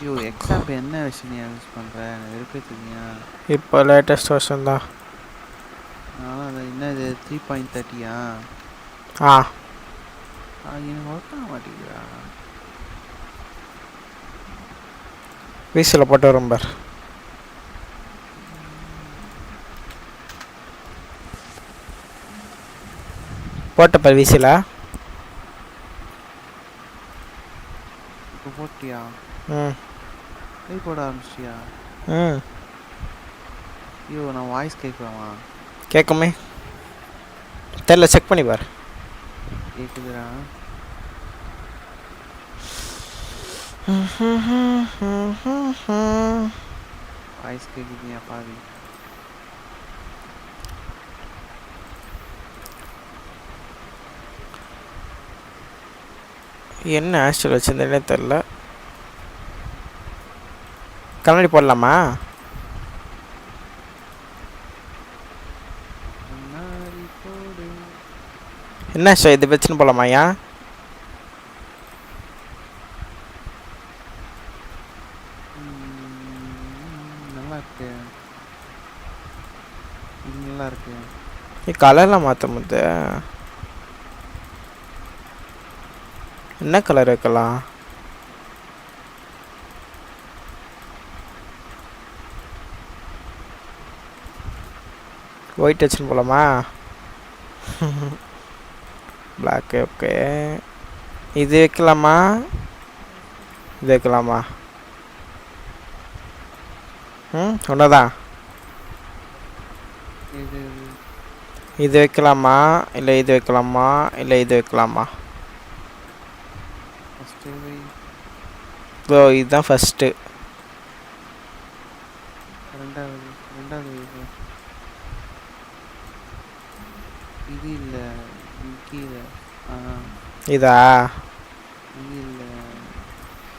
ஐயோ எக்ஸாம் என்ன version use பண்ணுறேன் எனக்கு வெறுப்பேற்றுதியா இப்போ லேட்டஸ்ட் வெர்ஷன் தான். அதனால் அது என்னது 3.30யா ஆ எனக்கு ஒர்க் ஆக மாட்டேங்குதா வீசில் போட்டு வரும் பார். போட்டப்ப வீசில் இப்போ போட்டியா ம் போட ஆரம்பிச்சிட்டியா ம் ஐயோ நான் வாய்ஸ் கேட்கலாமா கேட்குமே தெரில செக் பண்ணி பார். கேட்குதுடா வாய்ஸ் கேட்குதுயா பாவி என்ன ஆஸ்ட்ரல் வச்சுருந்தேனே தெரில. கண்ணாடி போடலாமா? என்ன சார் இது வச்சுன்னு போகலாமாயா? நல்லா இருக்கு இது நல்லா இருக்கு. கலர்லாம் மாற்ற முடியாது. என்ன கலர் வைக்கலாம்? ஒயிட் வச்சுன்னு போகலாமா? Black okay. இது வைக்கலாமா இது வைக்கலாமா? ஒன்றுதான். இது வைக்கலாமா இல்லை இது வைக்கலாமா இல்லை இது வைக்கலாமா? ஓ இதுதான் ஃபஸ்ட்டு. ரெண்டாவது இது இல்லை கீழே இதா இது இல்லை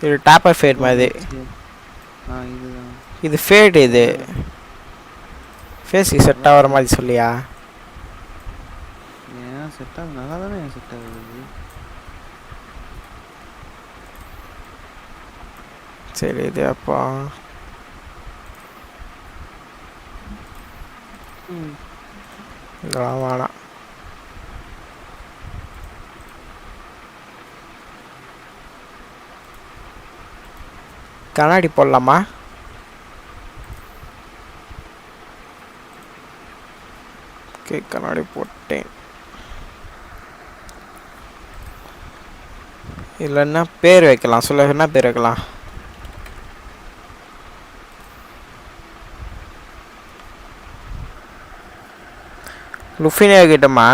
இது டாப்பர் ஃபேட் மாதிரி. இதுதான் இது ஃபேட். இது ஃபேஸுக்கு செட் ஆகிற மாதிரி சொல்லியா? ஏன் செட் ஆகுது நல்லா தானே செட் ஆகுது. சரி இது அப்போ இதெல்லாம் வேணாம். கண்ணாடி போடலாமா? ஓகே கண்ணாடி போட்டேன். இதில் என்ன பேர் வைக்கலாம் சொல்ல? என்ன பேர் வைக்கலாம்? லுஃபினே கிட்டமா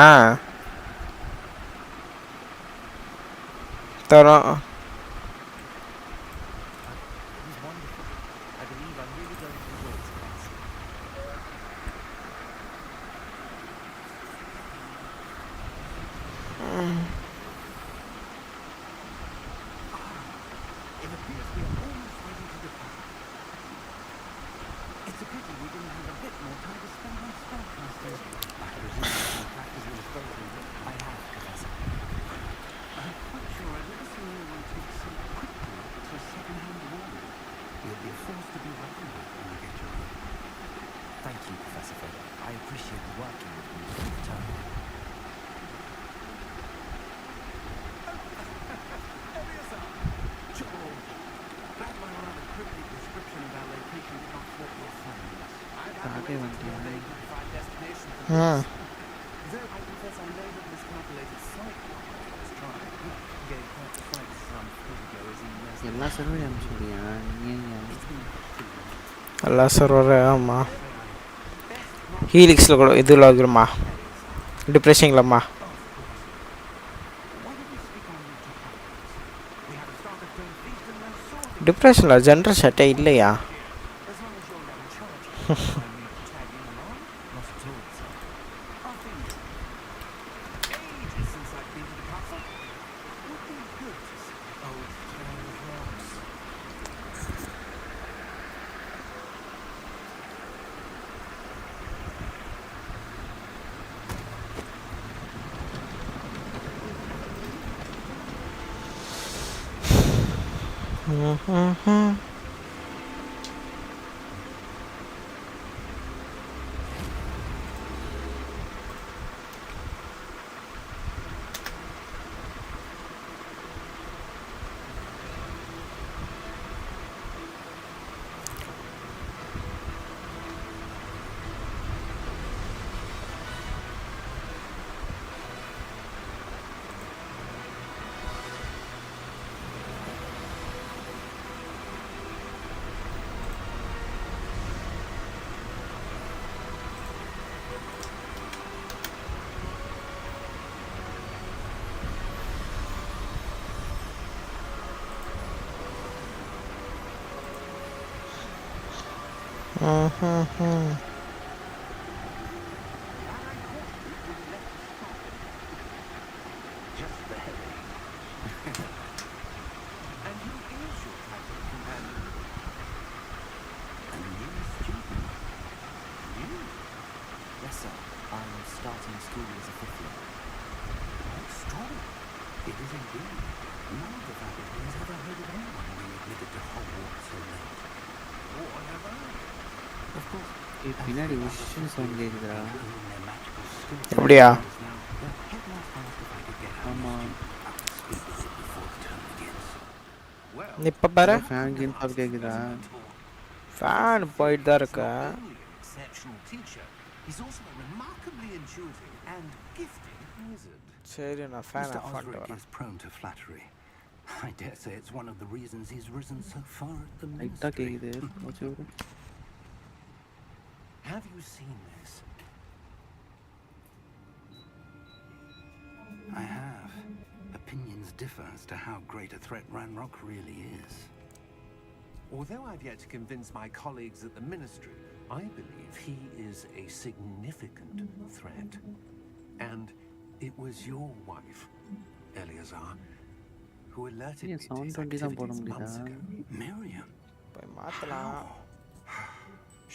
தரோம். எல்லா சர்வரையும் அனுப்பிச்சுடியா? எல்லா சர்வர் ஆமாம். ஹீலிக்ஸில் கூட இதில் ஆகிருமா? டிப்ரெஷன்லம்மா டிப்ரெஷனில் ஜென்ரல் ஷர்ட்டே இல்லையா? Mm-hmm. Just barely. And who is your type of companion? A new student. New? Yes, sir. I'm starting school as a fifth year. Extraordinary. It is indeed. None of the faculty has ever heard of anyone being admitted to Hogwarts so late. Or have I? Of course. பின்னாடி உஷ்ன்னு sound கேக்குதுடா. எப்படியா? ஆமா. இப்ப பாரு. Fan game sound கேக்குதா? Fan போயிட்டு தான் இருக்கு. சரி நான் ஃபேன் ஆஃப் பண்ணிட்டு வரேன். I dare say it's one of the reasons he's risen so far at the லைட்டா ministry. கேக்குது. Watch over. Have you seen this? I have. Opinions differ as to how great a threat Ranrock really is. Although I've yet to convince my colleagues at the Ministry, I believe he is a significant threat. And it was your wife, Eleazar, who alerted me to his activities months ago. Miriam? போய் மாத்தலாம்.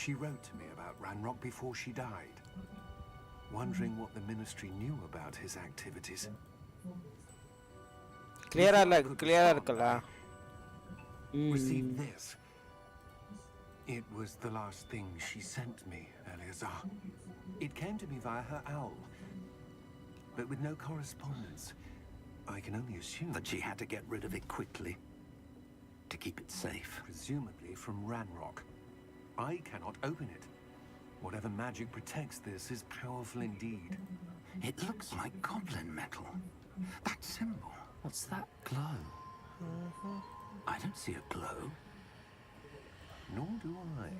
She wrote to me about Ranrock before she died, wondering what the Ministry knew about his activities. கிளியரா இருக்குல்ல? Receive this. It was the last thing she sent me, Eleazar. It came to me via her owl, but with no correspondence. I can only assume that she had to get rid of it quickly to keep it safe. Presumably from Ranrock. I cannot open it. Whatever magic protects this is powerful indeed. It looks like goblin metal. That symbol. What's that glow? I don't see a glow. Nor do I.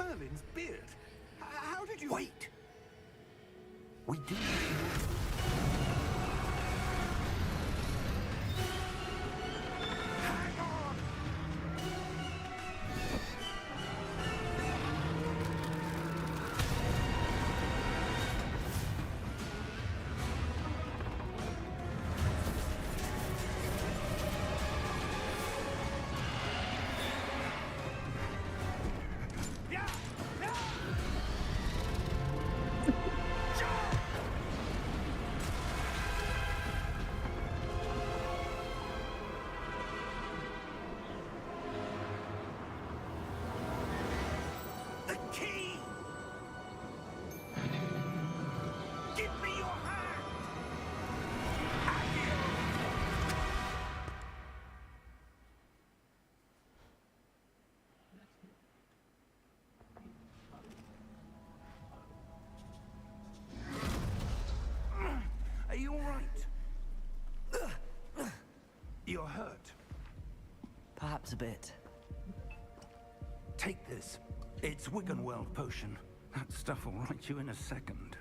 Merlin's beard. How did you... Wait! We do need to know... Hang on! The key! Give me your hand! Are you all right? You're hurt. Perhaps a bit. Take this. It's Wiggenweld potion. That stuff will right you in a second.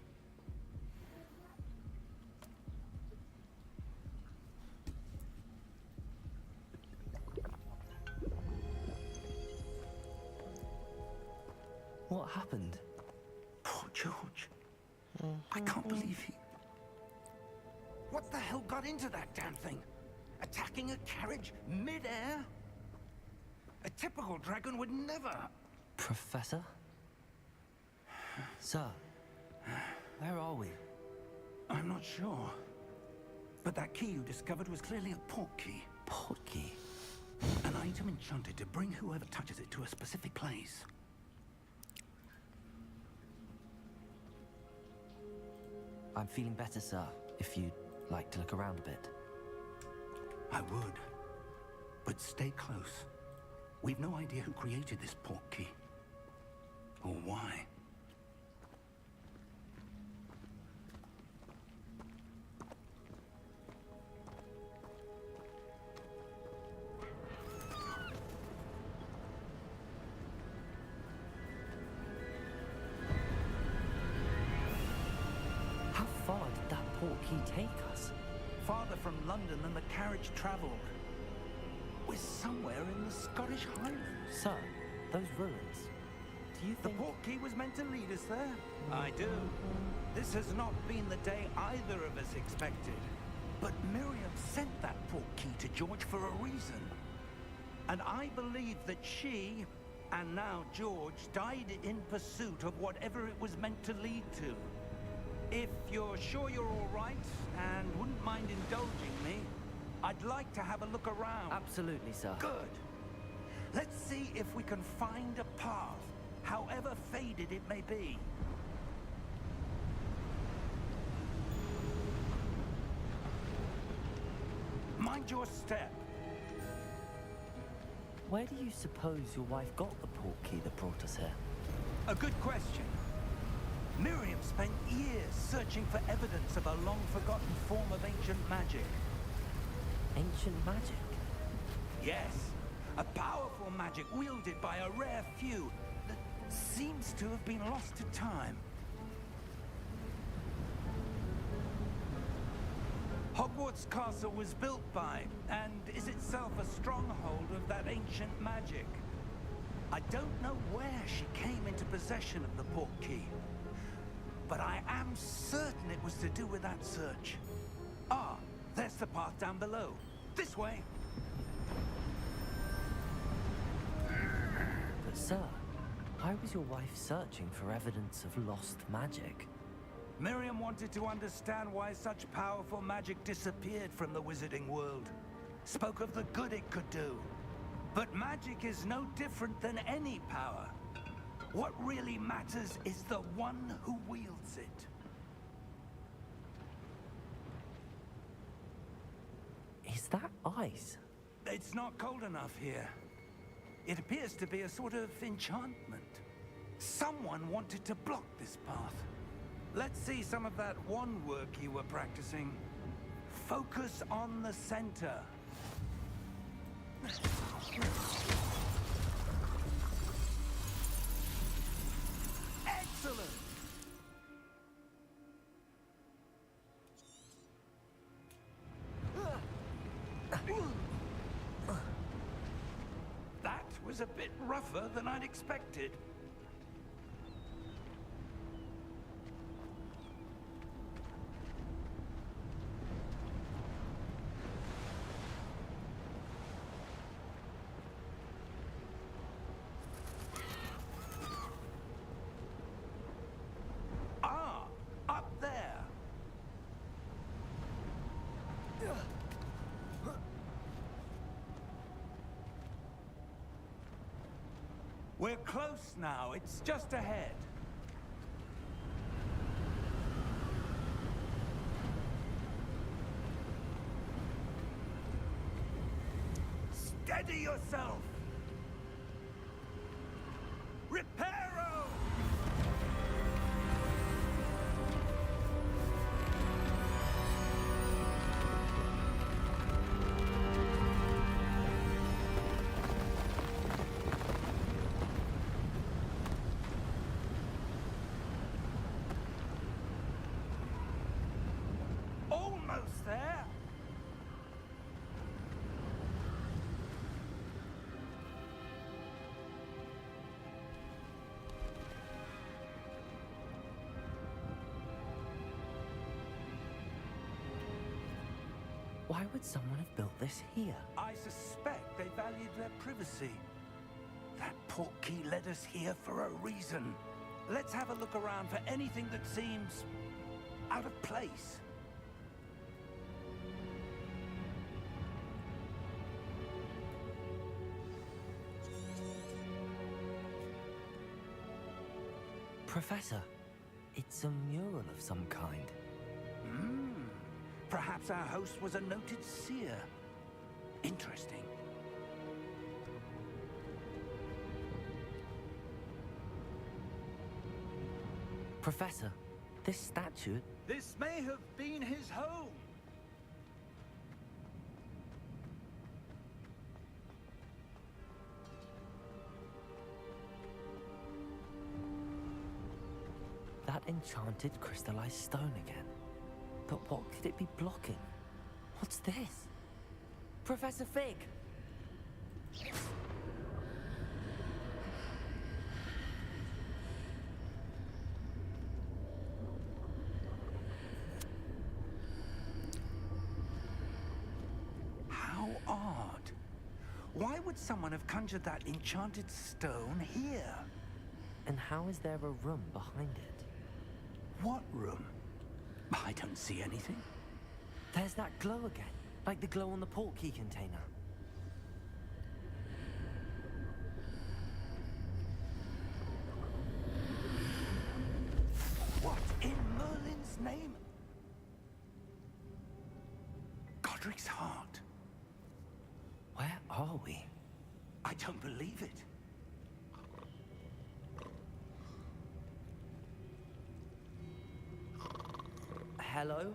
What happened? Poor George. I can't believe he... What the hell got into that damn thing? Attacking a carriage mid-air? A typical dragon would never... Professor? Sir, where are we? I'm not sure. But that key you discovered was clearly a portkey. Portkey? An item enchanted to bring whoever touches it to a specific place. I'm feeling better, sir, if you'd like to look around a bit. I would. But stay close. We've no idea who created this portkey. Or why. How far did that portkey take us? Farther from London than the carriage travelled. We're somewhere in the Scottish Highlands. Sir, those ruins. Do you The think... portkey was meant to lead us there? I do. This has not been the day either of us expected. But Miriam sent that portkey to George for a reason. And I believe that she, and now George, died in pursuit of whatever it was meant to lead to. If you're sure you're all right, and wouldn't mind indulging me, I'd like to have a look around. Absolutely, sir. Good. Let's see if we can find a path, however faded it may be. Mind your step. Where do you suppose your wife got the portkey that brought us here? A good question. Miriam spent years searching for evidence of a long-forgotten form of ancient magic. Ancient magic? Yes, a powerful magic wielded by a rare few that seems to have been lost to time. Hogwarts Castle was built by, and is itself a stronghold of that ancient magic. I don't know where she came into possession of the portkey, but I am certain it was to do with that search. Ah, there's the path down below. This way. But sir, why was your wife searching for evidence of lost magic? Miriam wanted to understand why such powerful magic disappeared from the wizarding world. Spoke of the good it could do. But magic is no different than any power. What really matters is the one who wields it. Is that ice? It's not cold enough here. It appears to be a sort of enchantment. Someone wanted to block this path. Let's see some of that wand work you were practicing. Focus on the center. Excellent! That was a bit rougher than I'd expected. Ah, up there. We're close now. It's just ahead. Steady yourself. Reparo! Almost there. Why would someone have built this here? I suspect they valued their privacy. That portkey led us here for a reason. Let's have a look around for anything that seems out of place. Professor, it's a mural of some kind. Perhaps our host was a noted seer. Interesting. Professor, this statue... This may have been his home. That enchanted crystallized stone again. But what could it be blocking? What's this? Professor Fig! How odd. Why would someone have conjured that enchanted stone here? And how is there a room behind it? What room? I don't see anything. There's that glow again, like the glow on the portkey container. What in Merlin's name? Godric's heart. Where are we? I don't believe it. Hello?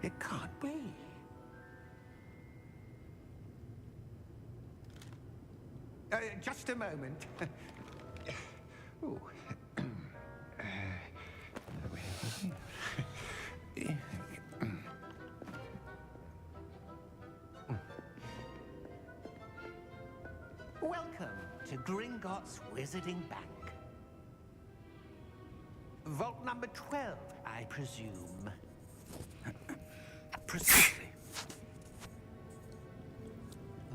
It can't be. Just a moment. Ooh. Welcome to Gringotts Wizarding Bank. Vault number 12, I presume. Precisely.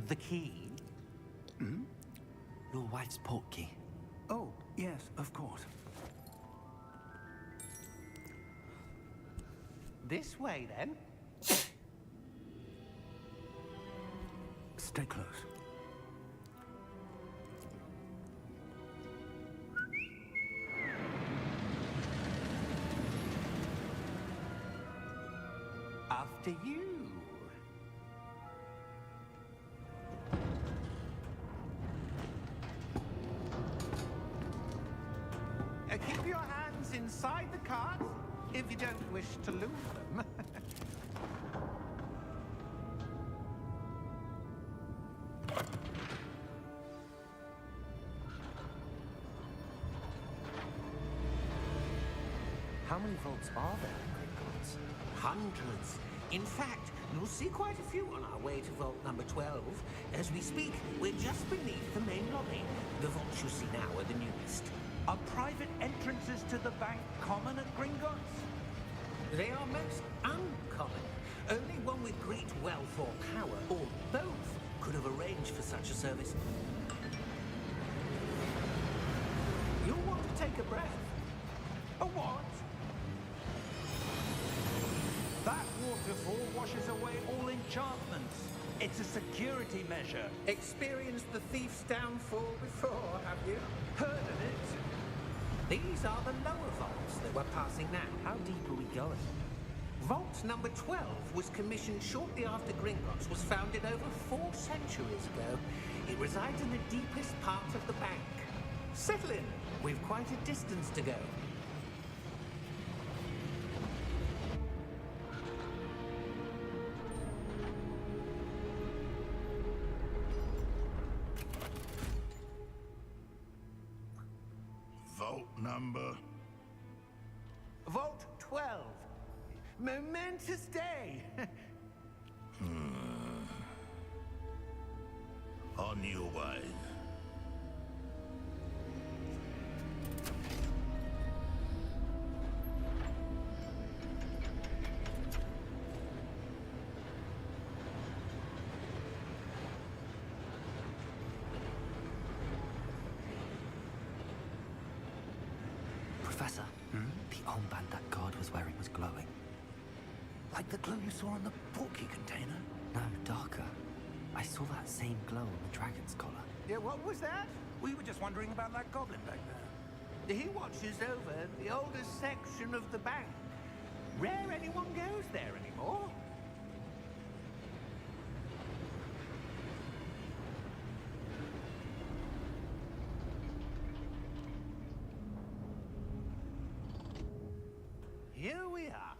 The key? Your wife's portkey. Oh, yes, of course. This way, then. Stay close. After you. Keep your hands inside the cart if you don't wish to lose them. How many vaults are there in Gringotts? Hundreds. In fact, you'll see quite a few on our way to vault number 12. As we speak, we're just beneath the main lobby. The vaults you see now are the newest. Are private entrances to the bank common at Gringotts? They are most uncommon. Only one with great wealth or power, or both, could have arranged for such a service. You'll want to take a breath. A what? That waterfall washes away all enchantments. It's a security measure. Experienced the thief's downfall before, have you? Heard of it? These are the lower vaults that we're passing now. How deep are we going? Vault number 12 was commissioned shortly after Gringotts was founded over 4 centuries ago. It resides in the deepest part of the bank. Settle in. We've quite a distance to go. Vault number? Vault 12. Momentous day. On your way. Professor, the armband that guard was wearing was glowing. Like the glow you saw on the portkey container? No, darker. I saw that same glow on the dragon's collar. Yeah, what was that? We were just wondering about that goblin back there. He watches over the oldest section of the bank. Rare anyone goes there anymore. here we are.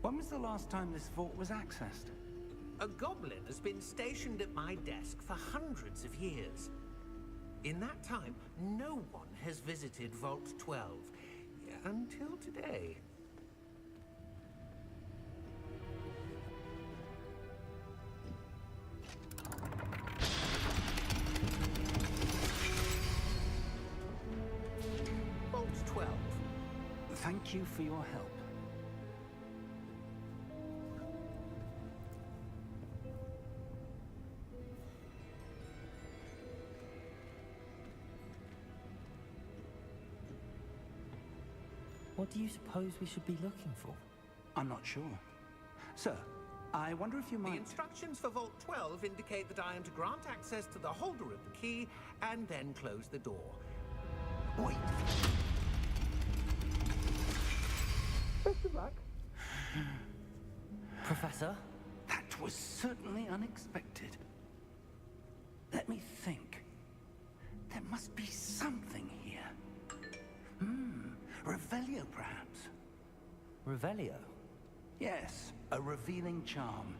When was the last time this vault was accessed? A goblin has been stationed at my desk for hundreds of years. In that time, no one has visited Vault 12 until today. Vault 12. Thank you for your help. What do you suppose we should be looking for? I'm not sure. Sir, I wonder if you The might... instructions for Vault 12 indicate that I am to grant access to the holder of the key and then close the door. Wait! Best of luck. Professor? That was certainly unexpected. Let me think. There must be something here. Revelio, perhaps? Revelio? Yes, a revealing charm.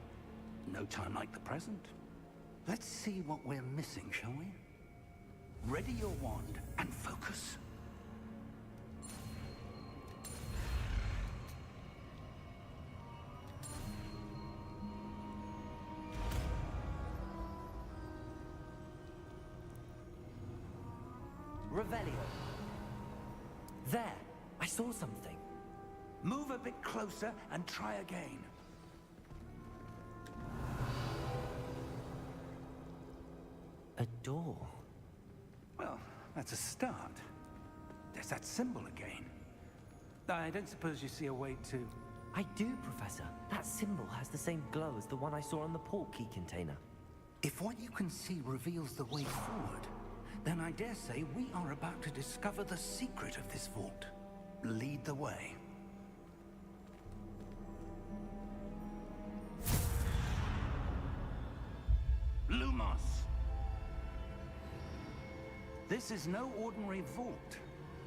No time like the present. Let's see what we're missing, shall we? Ready your wand and focus. Revelio. There! I saw something. Move a bit closer and try again. A door. Well, that's a start. There's that symbol again. I don't suppose you see a way to... I do, Professor. That symbol has the same glow as the one I saw on the port key container. If what you can see reveals the way forward, then I dare say we are about to discover the secret of this vault. Lead the way. Lumos! This is no ordinary vault.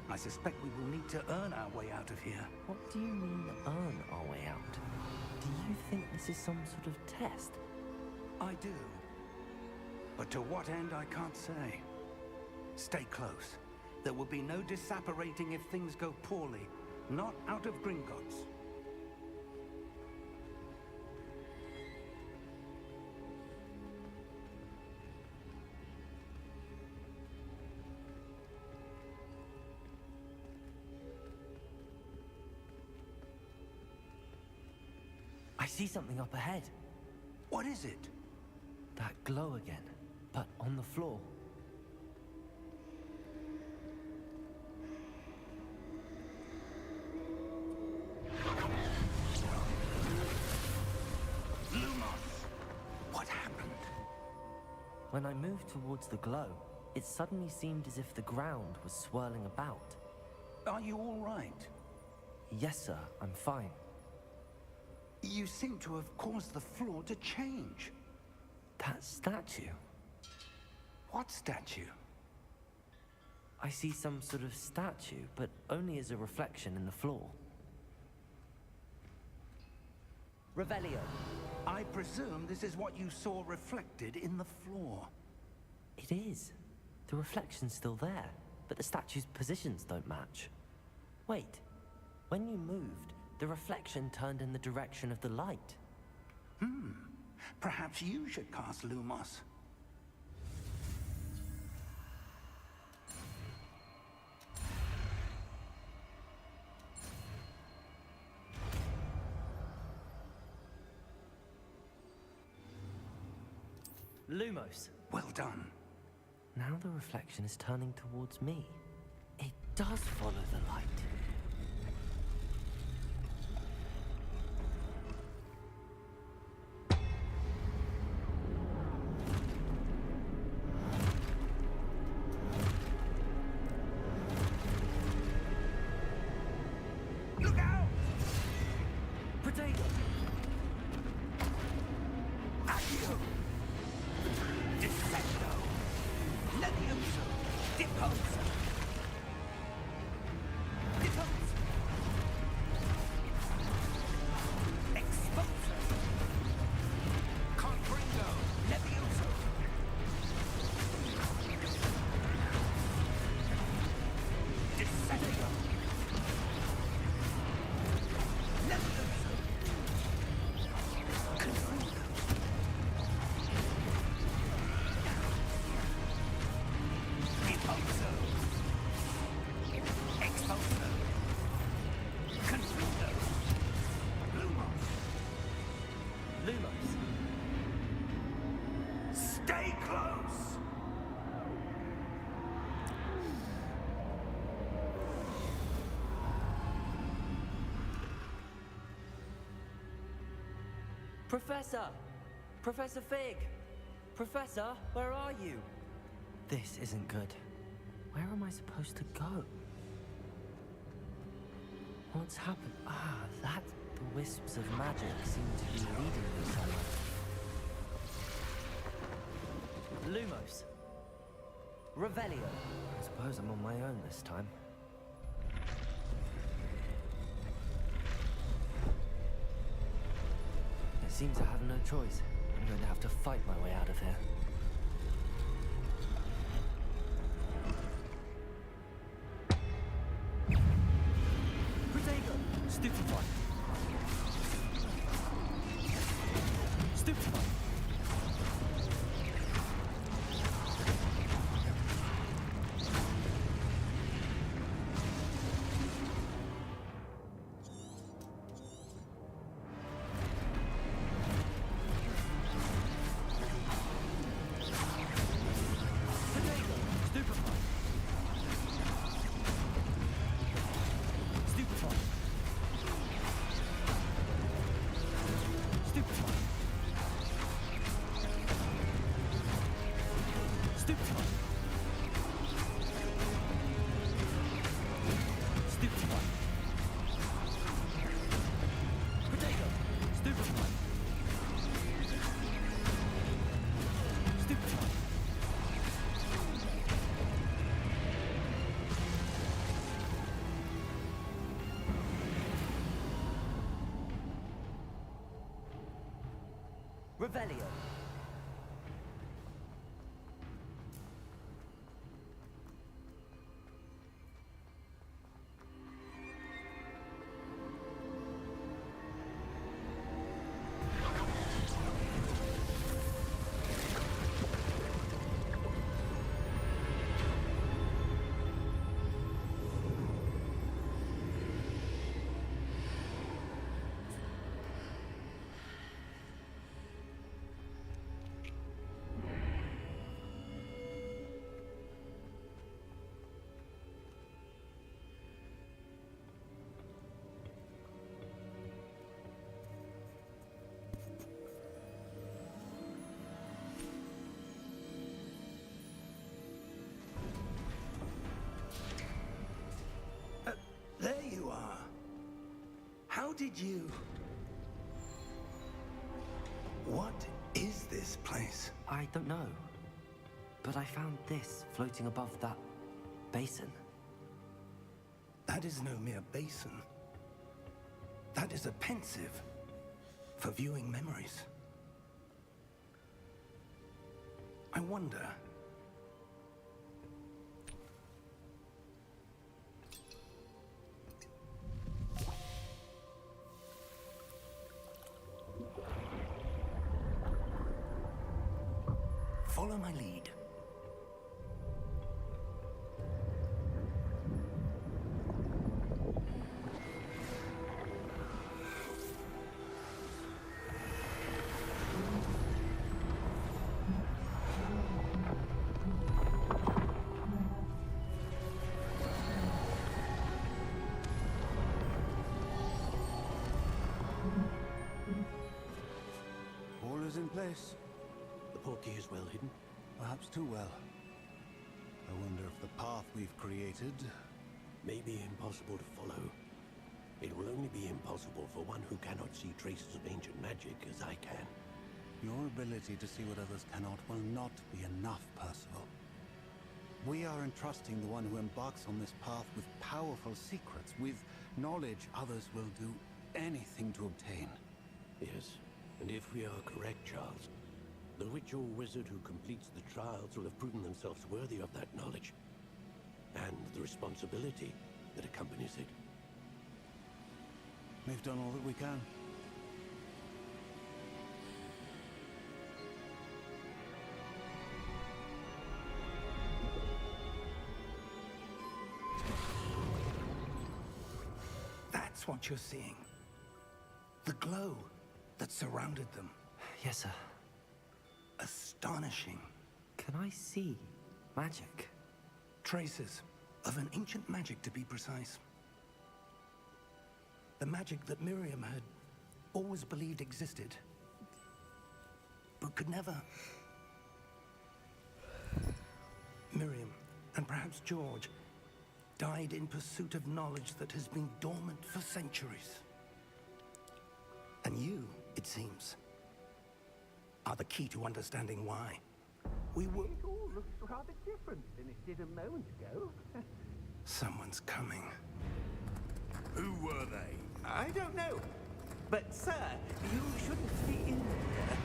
I suspect we will need to earn our way out of here. What do you mean, earn our way out? Do you think this is some sort of test? I do. But to what end, I can't say. Stay close. There will be no disapparating if things go poorly. Not out of Gringotts. I see something up ahead. What is it? That glow again, but on the floor. Lumos! What happened? When I moved towards the glow, it suddenly seemed as if the ground was swirling about. Are you all right? Yes, sir, I'm fine. You seem to have caused the floor to change. That statue. What statue? I see some sort of statue, but only as a reflection in the floor. Revelio. I presume this is what you saw reflected in the floor. It is. The reflection's still there, but the statue's positions don't match. Wait. When you moved, the reflection turned in the direction of the light. Perhaps you should cast Lumos. Lumos. Well done. Now the reflection is turning towards me. It does follow the light. Look out! Potato! At you! Professor! Professor Fig! Professor, where are you? This isn't good. Where am I supposed to go? What's happened? Ah, that the wisps of magic seem to be leading me somewhere. Lumos. Revelio. I suppose I'm on my own this time. It seems I have no choice. I'm going to have to fight my way out of here. Protego! Stupefy! Stupefy! Revelio. There you are. How did you... What is this place? I don't know. But I found this floating above that basin. That is no mere basin. That is a pensive for viewing memories. I wonder... Follow my lead. All is in place. The portkey is well hidden. Perhaps too well. I wonder if the path we've created... May be impossible to follow. It will only be impossible for one who cannot see traces of ancient magic as I can. Your ability to see what others cannot will not be enough, Percival. We are entrusting the one who embarks on this path with powerful secrets, with knowledge others will do anything to obtain. Yes, and if we are correct, Charles, the witch or wizard who completes the trials will have proven themselves worthy of that knowledge, and the responsibility that accompanies it. We've done all that we can. That's what you're seeing. The glow that surrounded them. Yes, sir. Astonishing. Can I see magic? Traces of an ancient magic, to be precise. The magic that Miriam had always believed existed, but could never. Miriam, and perhaps George, died in pursuit of knowledge that has been dormant for centuries. And you, it seems, are the key to understanding why. We were... It all looks rather different than it did a moment ago. Someone's coming. Who were they? I don't know. But, sir, you shouldn't be in here.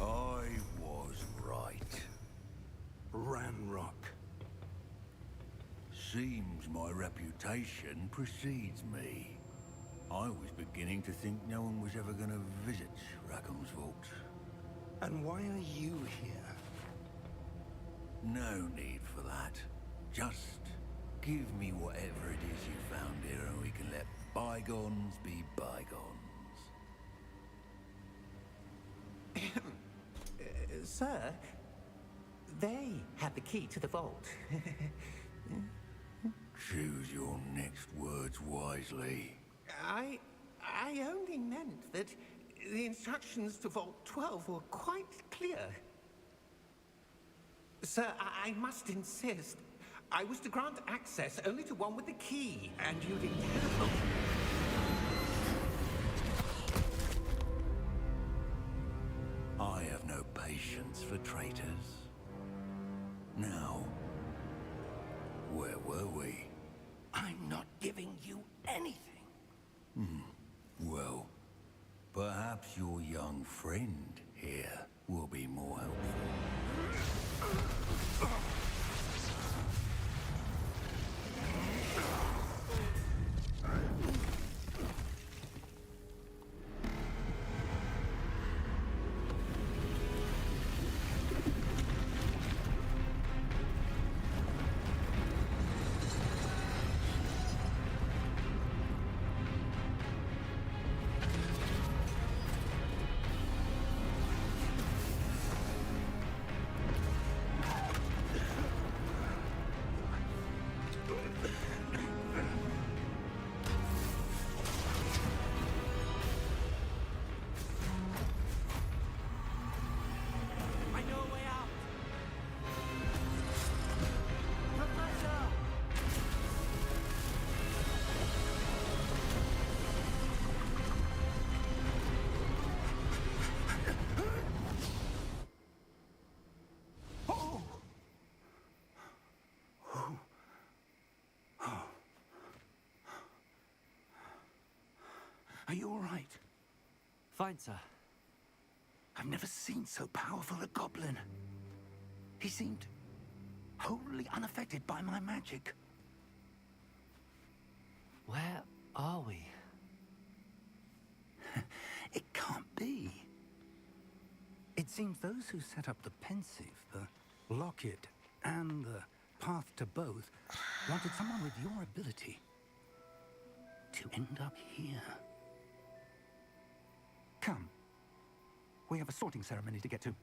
I was right. Ranrock. Seems my reputation precedes me. I was beginning to think no one was ever going to visit Rackham's vault. And why are you here? No need for that. Just give me whatever it is you found here and we can let bygones be bygones. Sir, they had the key to the vault. Choose your next words wisely. I only meant that the instructions to Vault 12 were quite clear. Sir, I must insist. I was to grant access only to one with the key, and you didn't have. I have no patience for traitors. Now, where were we? I'm not giving you anything. Well, perhaps your young friend here will be more helpful. I know a way out. Professor! Are you all right? Fine, sir. I've never seen so powerful a goblin. He seemed wholly unaffected by my magic. Where are we? It can't be. It seems those who set up the pensive, the locket, and the path to both wanted someone with your ability to end up here. Come. We have a sorting ceremony to get to.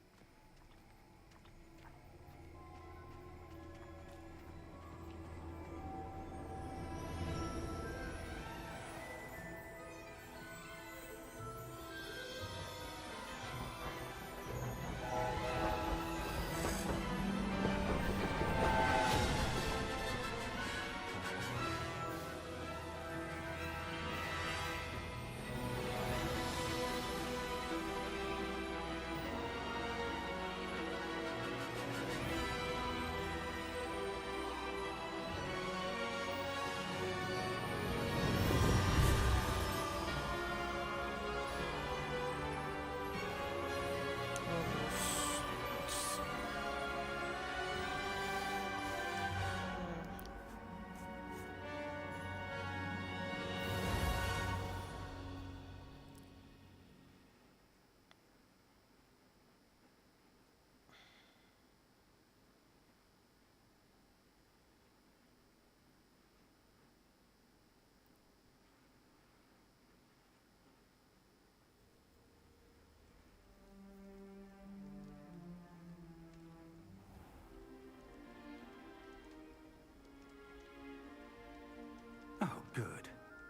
Oh, good.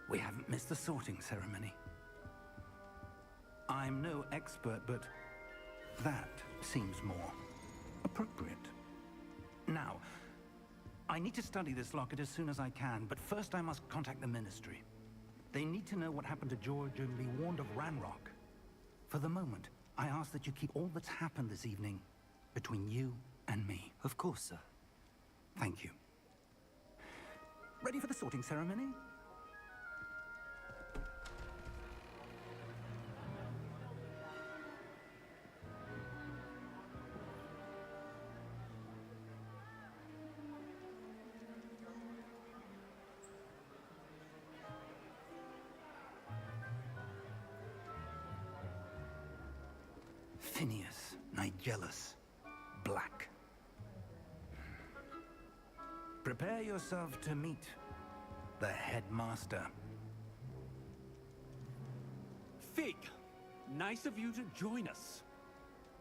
We haven't missed the sorting ceremony. I'm no expert, but that seems more appropriate. Now, I need to study this locket as soon as I can, but first I must contact the Ministry. They need to know what happened to George and be warned of Ranrock. For the moment, I ask that you keep all that's happened this evening between you and me. Of course, sir. Thank you. Ready for the sorting ceremony? Phineas, Nigellus, Black. Prepare yourself to meet the headmaster. Fig, nice of you to join us.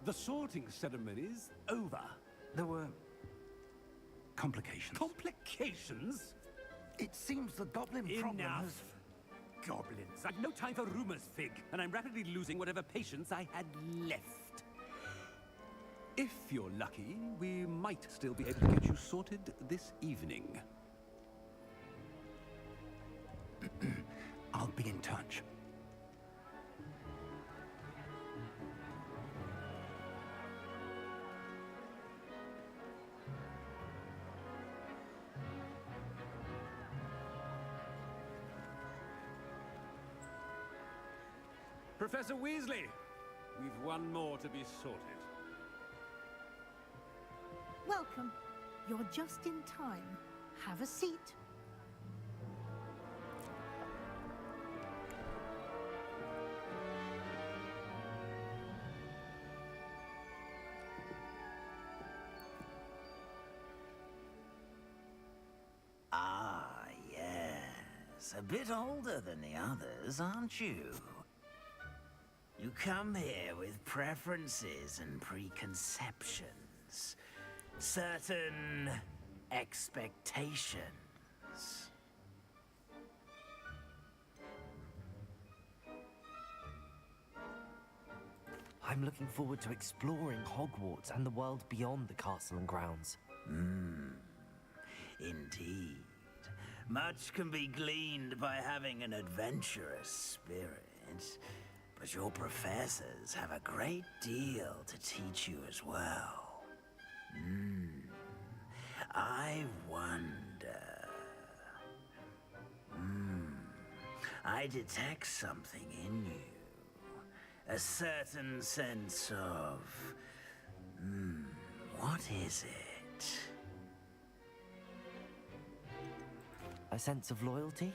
The sorting ceremony's over. There were complications. Complications? It seems the goblin problem Enough. has... Goblins. I've no time for rumors, Fig, and I'm rapidly losing whatever patience I had left. If you're lucky, we might still be able to get you sorted this evening. I'll be in touch. Professor Weasley, we've one more to be sorted. Welcome. You're just in time. Have a seat. Ah, yes. A bit older than the others, aren't you? You come here with preferences and preconceptions. Certain expectations. I'm looking forward to exploring Hogwarts and the world beyond the castle and grounds. Indeed. Much can be gleaned by having an adventurous spirit, but your professors have a great deal to teach you as well. I wonder... I detect something in you. A certain sense of... what is it? A sense of loyalty?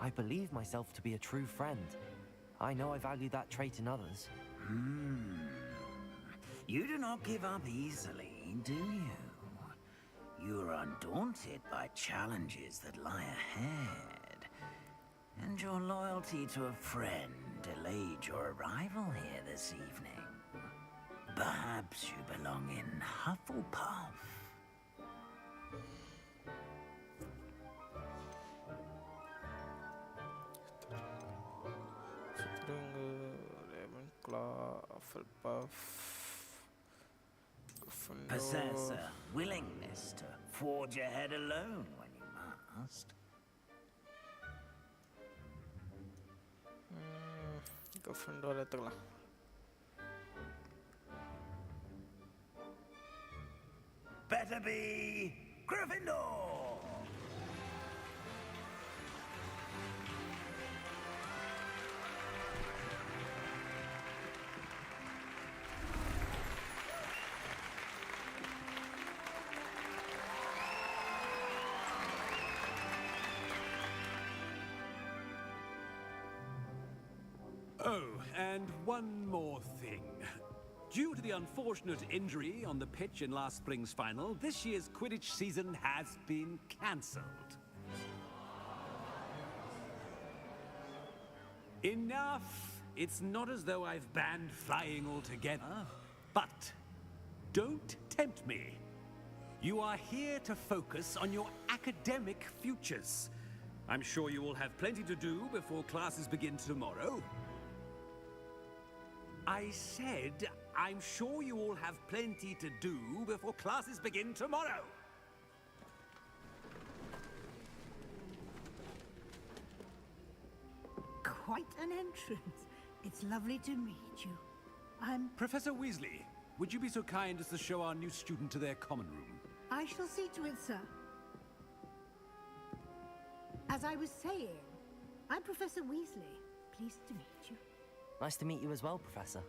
I believe myself to be a true friend. I know I value that trait in others. You do not give up easily, do you? You are undaunted by challenges that lie ahead. And your loyalty to a friend delayed your arrival here this evening. Perhaps you belong in Hufflepuff. Possess a willingness to forge ahead alone when you must. Gryffindor எடுத்துக்கலாம். Better be Gryffindor! Oh, and one more thing. Due to the unfortunate injury on the pitch in last spring's final, this year's Quidditch season has been cancelled. Enough! It's not as though I've banned flying altogether. But don't tempt me. You are here to focus on your academic futures. I'm sure you will have plenty to do before classes begin tomorrow. I said I'm sure you all have plenty to do before classes begin tomorrow. Quite an entrance. It's lovely to meet you. I'm... Professor Weasley, would you be so kind as to show our new student to their common room? I shall see to it, sir. As I was saying, I'm Professor Weasley. Pleased to meet you. Nice to meet you as well, Professor.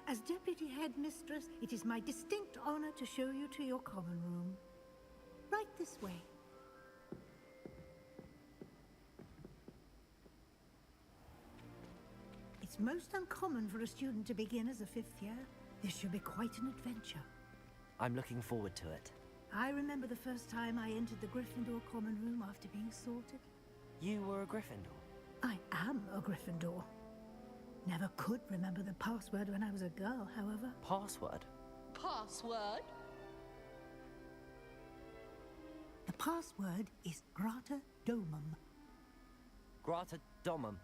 As Deputy Headmistress, it is my distinct honor to show you to your common room. Right this way. It's most uncommon for a student to begin as a 5th year. This should be quite an adventure. I'm looking forward to it. I remember the first time I entered the Gryffindor common room after being sorted. You were a Gryffindor? I am a Gryffindor. Never could remember the password when I was a girl, however. Password? Password? The password is Grata Domum. Grata Domum.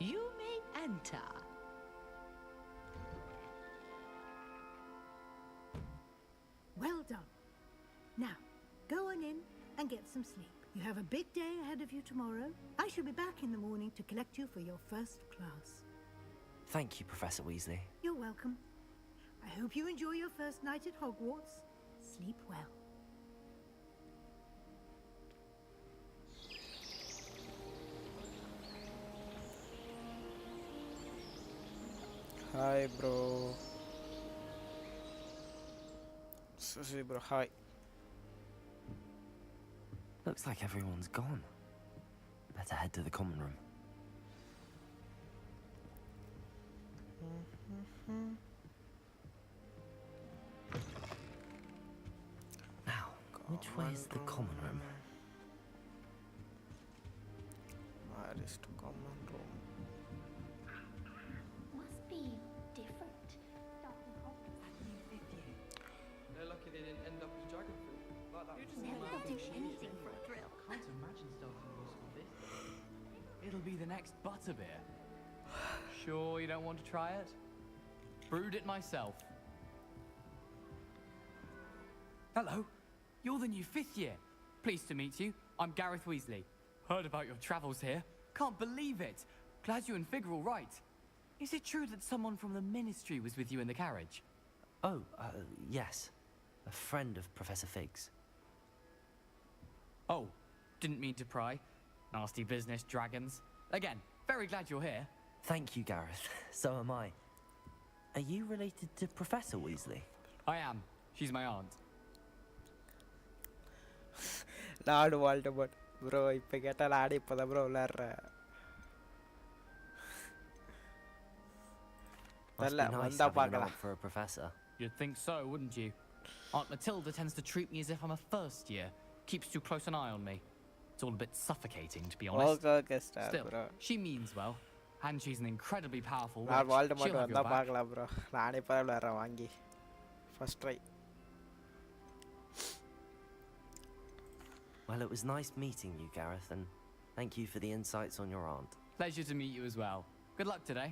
You may enter. Well done. Now, go on in and get some sleep. You have a big day ahead of you tomorrow. I shall be back in the morning to collect you for your first class. Thank you, Professor Weasley. You're welcome. I hope you enjoy your first night at Hogwarts. Sleep well. Hi, bro. Sushi, bro. Hi. Looks like everyone's gone. Better head to the common room. Now, which way is the common room? Where is the common room? Must be different. They're lucky they didn't end up as dragon fruit. Like that. Never will do anything for a thrill. Can't imagine starting a school this day. It'll be the next butterbeer. Sure you don't want to try it? Brewed it myself. Hello, you're the new 5th year. Pleased to meet you. I'm Gareth Weasley. Heard about your travels here. Can't believe it. Glad you and Fig are all right. Is it true that someone from the Ministry was with you in the carriage? Oh, yes. A friend of Professor Fig's. Oh, didn't mean to pry. Nasty business, dragons. Again, very glad you're here. Thank you, Gareth. So am I. Are you related to Professor Weasley? I am. She's my aunt. Lord Voldemort. Bro, இப்ப கேட்டால ஆடி இப்பதான் bro விளையாடுற. Must be nice having an aunt for a professor. You'd think so, wouldn't you? Aunt Matilda tends to treat me as if I'm a first year. Keeps too close an eye on me. It's all a bit suffocating, to be honest. Okay, star, Still, bro. she means well. And she's an incredibly powerful Lord witch. Voldemort She'll have your வந்தா back. பார்க்கலாம் bro. நானே இப்பதான் விளையாடுறேன் வாங்கி. First try. Well, it was nice meeting you, Gareth, and thank you for the insights on your aunt. Pleasure to meet you as well. Good luck today.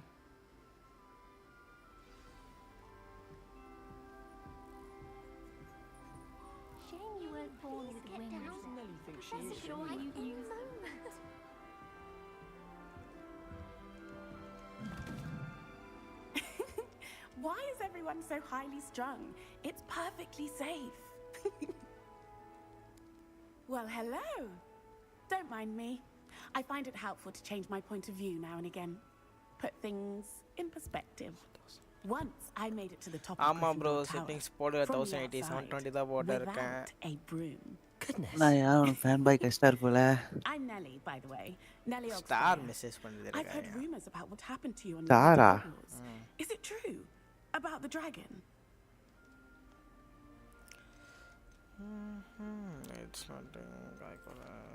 Shame you weren't born with wings. Nelly thinks she Professor is. Shaw, you in the moment. Why is everyone so highly strung? It's perfectly safe. Well, hello. Don't mind me. I find it helpful to change my point of view now and again. Put things in perspective. Once I made it to the top of ஆமா bro, Gryffindor Tower settings போடு from the 1080 outside 720 தான் போட்டு இருக்கேன். without a broom. Goodness. நான் யாரும் fan boy கஷ்டம் போல. I'm Nelly, by the way. Nelly Star Oxford. message பண்ணிட்டு I've heard இருக்காங்க. rumors about what happened to you on Tara. Hogwarts. Is it true? About the dragon? It's not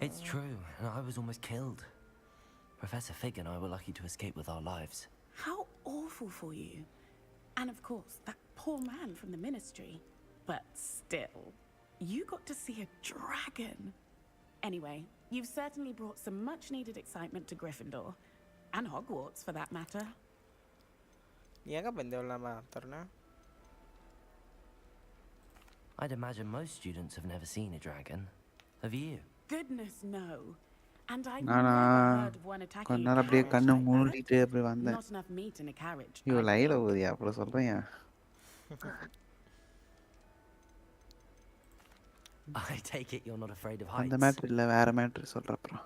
It's true, and I was almost killed. Professor Fig and I were lucky to escape with our lives. How awful for you. And of course, that poor man from the Ministry. But still, you got to see a dragon. Anyway, you've certainly brought some much-needed excitement to Gryffindor. And Hogwarts, for that matter. எங்க பந்தவலாமா Taruna? I'd imagine most students have never seen a dragon. Have you? Goodness, no. And I நானா never heard of one attacking கொஞ்ச a நேரம் அப்படியே carriage கண்ணை like மூடிட்டு that. அப்படி வந்தேன். Not enough meat in a carriage. ஐயோ I லைல think. ஊதியா அப்படி சொல்றேன். I take it you're not afraid of அந்த heights. மேட்டர் இல்ல வேற matter சொல்றப்பறம்.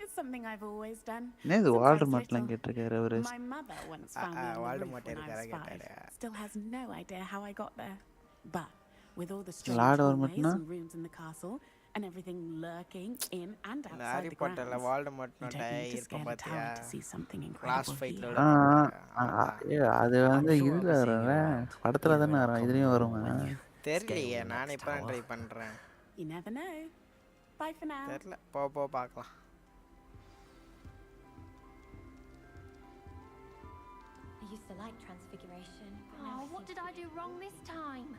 It's something I've always done. என்ன இது since I was வால்டர்மார்ட்லாம் little. கேட்டிருக்காரு அவரு. My mother once found me on the Voldemort roof when I was இருக்காரா 5. கேட்டாரு. Still has no idea how I got there. But with all the Lord strange hallways Voldemortனா? and rooms in the castle and everything lurking in and இந்த outside Harry the பாட்டர்ல grounds, Voldemort you don't die need to இருக்கும் scale the பாத்தியா? tower to see something class incredible ஃபைட்ல here. அது வந்து I'm sure இதுல I'll be seeing you வர around, படத்துல either தானே in our வரும் common இதுலயும் room வருமா? or when you தெரியலையே scale the நானே next இப்பதான் tower. ட்ரை பண்றேன். You never know. Bye for now. தெரியல போ பார்க்கலாம். I used to like Transfiguration. Oh, what did I do wrong this time?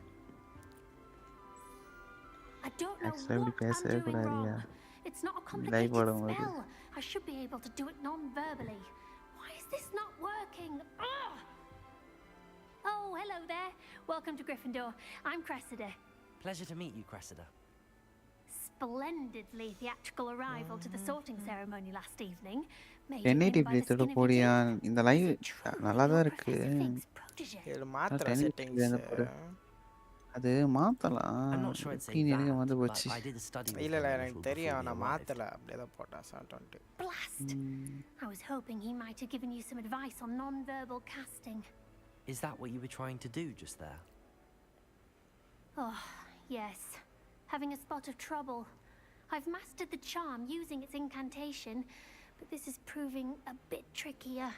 I don't know Actually, what பேசவே I'm doing கூடாது, wrong. yeah. It's not a Live complicated போடும்போது. spell. I should be able to do it non-verbally. Why is this not working? Ugh! Oh, hello there. Welcome to Gryffindor. I'm Cressida. Pleasure to meet you, Cressida. Splendidly theatrical arrival to the sorting ceremony last evening. Made Denny it in by the டிப்ளித்தோட skin of your போடியா teeth. இந்த live Is it true நல்லா that தான் you're இருக்கு. Professor Fink's protege? இது மாத்திர Denny settings டிப்ளித்த போடு. அது மாத்தலாம். I'm not sure I'd say எப்படின்னு எனக்கு that, வந்து but போச்சு. I did a study with இல்ல him இல்ல a எனக்கு little தெரியும் before he நான் arrived. மாத்தல அப்படியே தான் போட்டேன் 720. Blast! I was hoping he might have given you some advice on non-verbal casting. Is that what you were trying to do just there? Oh, yes. Having a spot of trouble. I've mastered the charm using its incantation, but this is proving a bit trickier.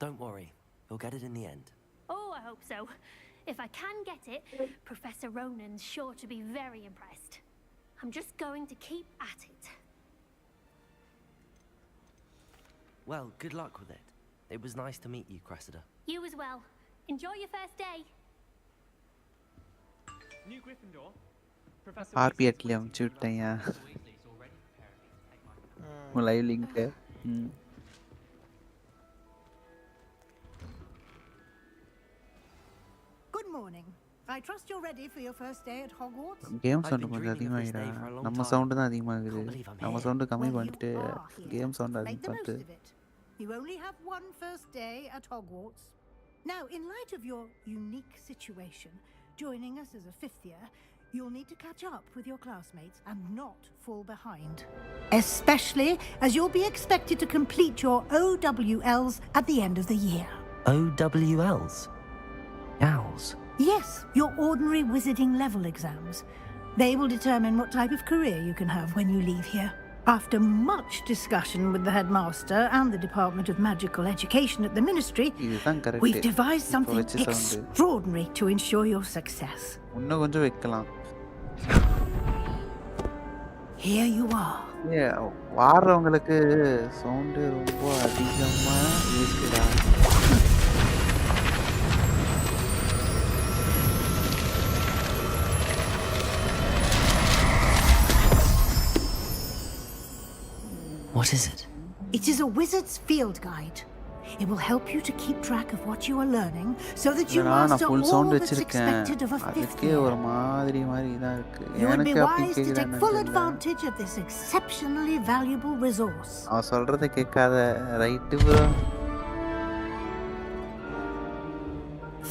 Don't worry, you'll get it in the end. Oh, I hope so. If I can get it, Professor Ronan's sure to be very impressed. I'm just going to keep at it. Well, good luck with it. It was nice to meet you, Cressida. You as well. Enjoy your first day. New Gryffindor. Professor ஆர்பி அட்லி அமுச்சு விட்டேன். உன் live link. Good morning. I trust you're ready for your first day at Hogwarts. Game sound கொஞ்சம் அதிகமாகிடா. நம்ம sound தான் அதிகமாகுது. நம்ம சவுண்டு கம்மி பண்ணிட்டு கேம் சவுண்ட் அதிகம் Make the most பண்ணிட்டு. of it. You only have one first day at Hogwarts. Now, in light of your unique situation, joining us as a fifth year, you'll need to catch up with your classmates and not fall behind. Especially as you'll be expected to complete your OWLs at the end of the year. OWLs? Owls? Yes, your ordinary wizarding level exams. They will determine what type of career you can have when you leave here. After much discussion with the headmaster and the Department of Magical Education at the Ministry, இதுதான் correct. we've devised something வச்ச sound. extraordinary to ensure your success. இன்னும் கொஞ்சம் வைக்கலாம். Here you are. வாடுறவங்களுக்கு sound ரொம்ப அதிகமா இருக்குடா. What is it? It is a wizard's field guide. It will help you to keep track of what you are learning so that you நான் master full all sound that's வச்சிருக்கேன். expected of a fifth அதுக்கே year. ஒரு மாதிரி இதா இருக்கு. You would be எனக்கு அப்படி wise to take கேக்குறானு full தெரியல. advantage of this exceptionally valuable resource. அவன் சொல்றதை கேட்காத. Right bro.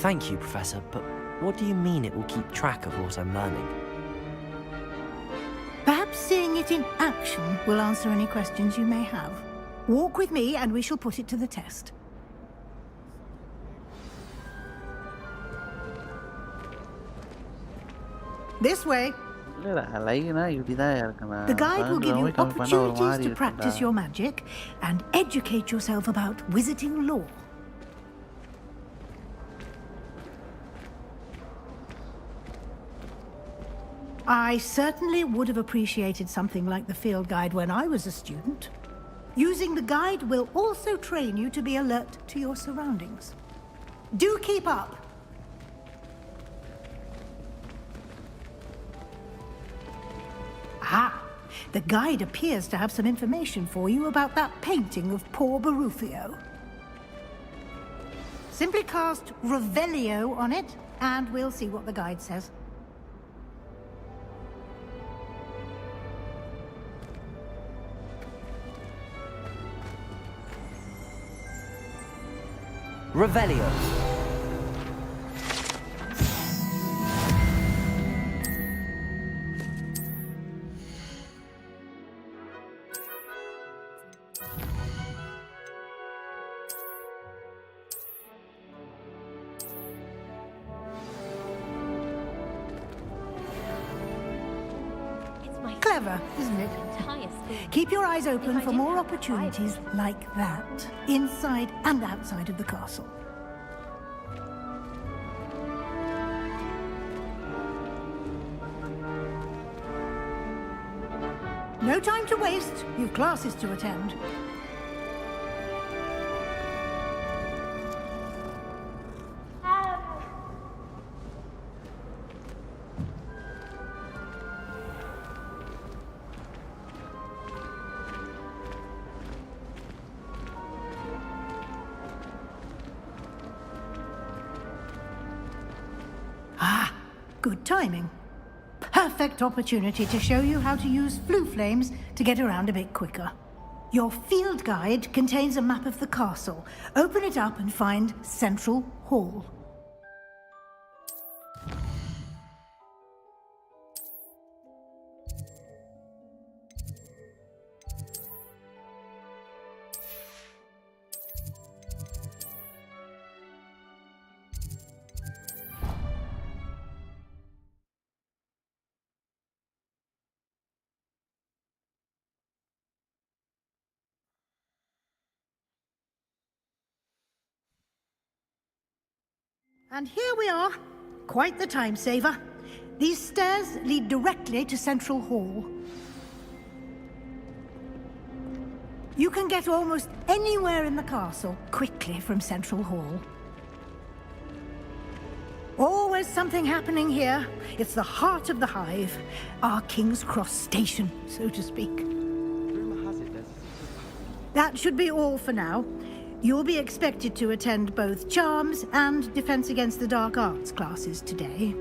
Thank you, Professor, but what do you mean it will keep track of what I'm learning? Perhaps seeing it in action will answer any questions you may have. Walk with me and we shall put it to the test. This way. இல்லடா லைனா இப்படிதான் இருக்கணும். The guide will give you opportunities to practice your magic and educate yourself about wizarding lore. I certainly would have appreciated something like the field guide when I was a student. Using the guide will also train you to be alert to your surroundings. Do keep up! Ah, The guide appears to have some information for you about that painting of poor Barufio. Simply cast Revelio on it, and we'll see what the guide says. Revelio. Clever, isn't it? Keep your eyes open for more opportunities like that, inside and outside of the castle. No time to waste. You've classes to attend. Good timing. Perfect opportunity to show you how to use flue flames to get around a bit quicker. Your field guide contains a map of the castle. Open it up and find Central Hall. And here we are. Quite the time saver. These stairs lead directly to Central Hall. You can get almost anywhere in the castle quickly from Central Hall. Always something happening here. It's the heart of the hive. Our King's Cross station, so to speak. That should be all for now. You'll be expected to attend both Charms and Defense Against the Dark Arts classes today.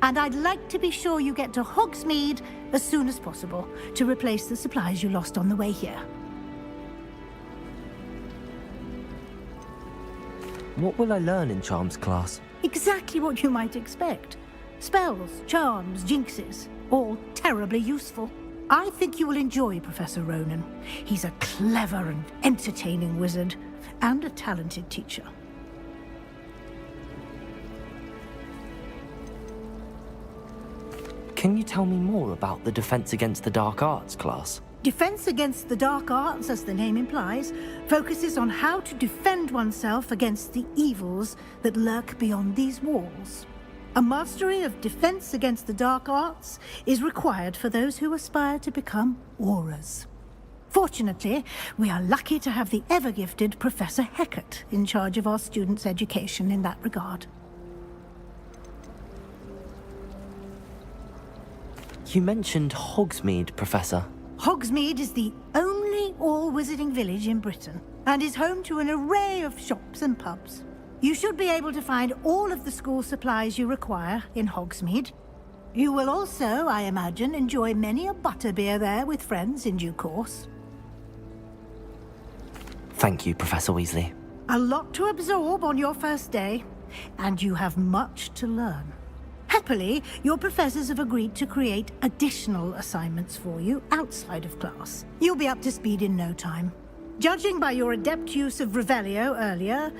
And I'd like to be sure you get to Hogsmeade as soon as possible to replace the supplies you lost on the way here. What will I learn in Charms class? Exactly what you might expect. Spells, charms, jinxes, all terribly useful. I think you will enjoy Professor Ronan. He's a clever and entertaining wizard, and a talented teacher. Can you tell me more about the Defense Against the Dark Arts class? Defense Against the Dark Arts, as the name implies, focuses on how to defend oneself against the evils that lurk beyond these walls. A mastery of Defense Against the Dark Arts is required for those who aspire to become Aurors. Fortunately, we are lucky to have the ever-gifted Professor Hecat in charge of our students' education in that regard. You mentioned Hogsmeade, Professor. Hogsmeade is the only all-wizarding village in Britain, and is home to an array of shops and pubs. You should be able to find all of the school supplies you require in Hogsmeade. You will also, I imagine, enjoy many a butterbeer there with friends in due course. Thank you, Professor Weasley. A lot to absorb on your first day, and you have much to learn. Happily, your professors have agreed to create additional assignments for you outside of class. You'll be up to speed in no time. Judging by your adept use of Revelio earlier,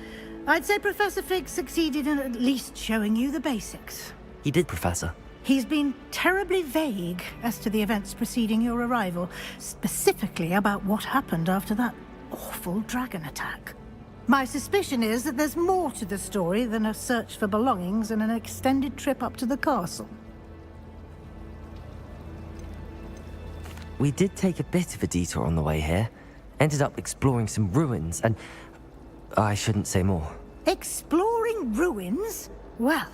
I'd say Professor Fig succeeded in at least showing you the basics. He did, Professor. He's been terribly vague as to the events preceding your arrival, specifically about what happened after that awful dragon attack. My suspicion is that there's more to the story than a search for belongings and an extended trip up to the castle. We did take a bit of a detour on the way here. Ended up exploring some ruins and... I shouldn't say more. Exploring ruins? Well,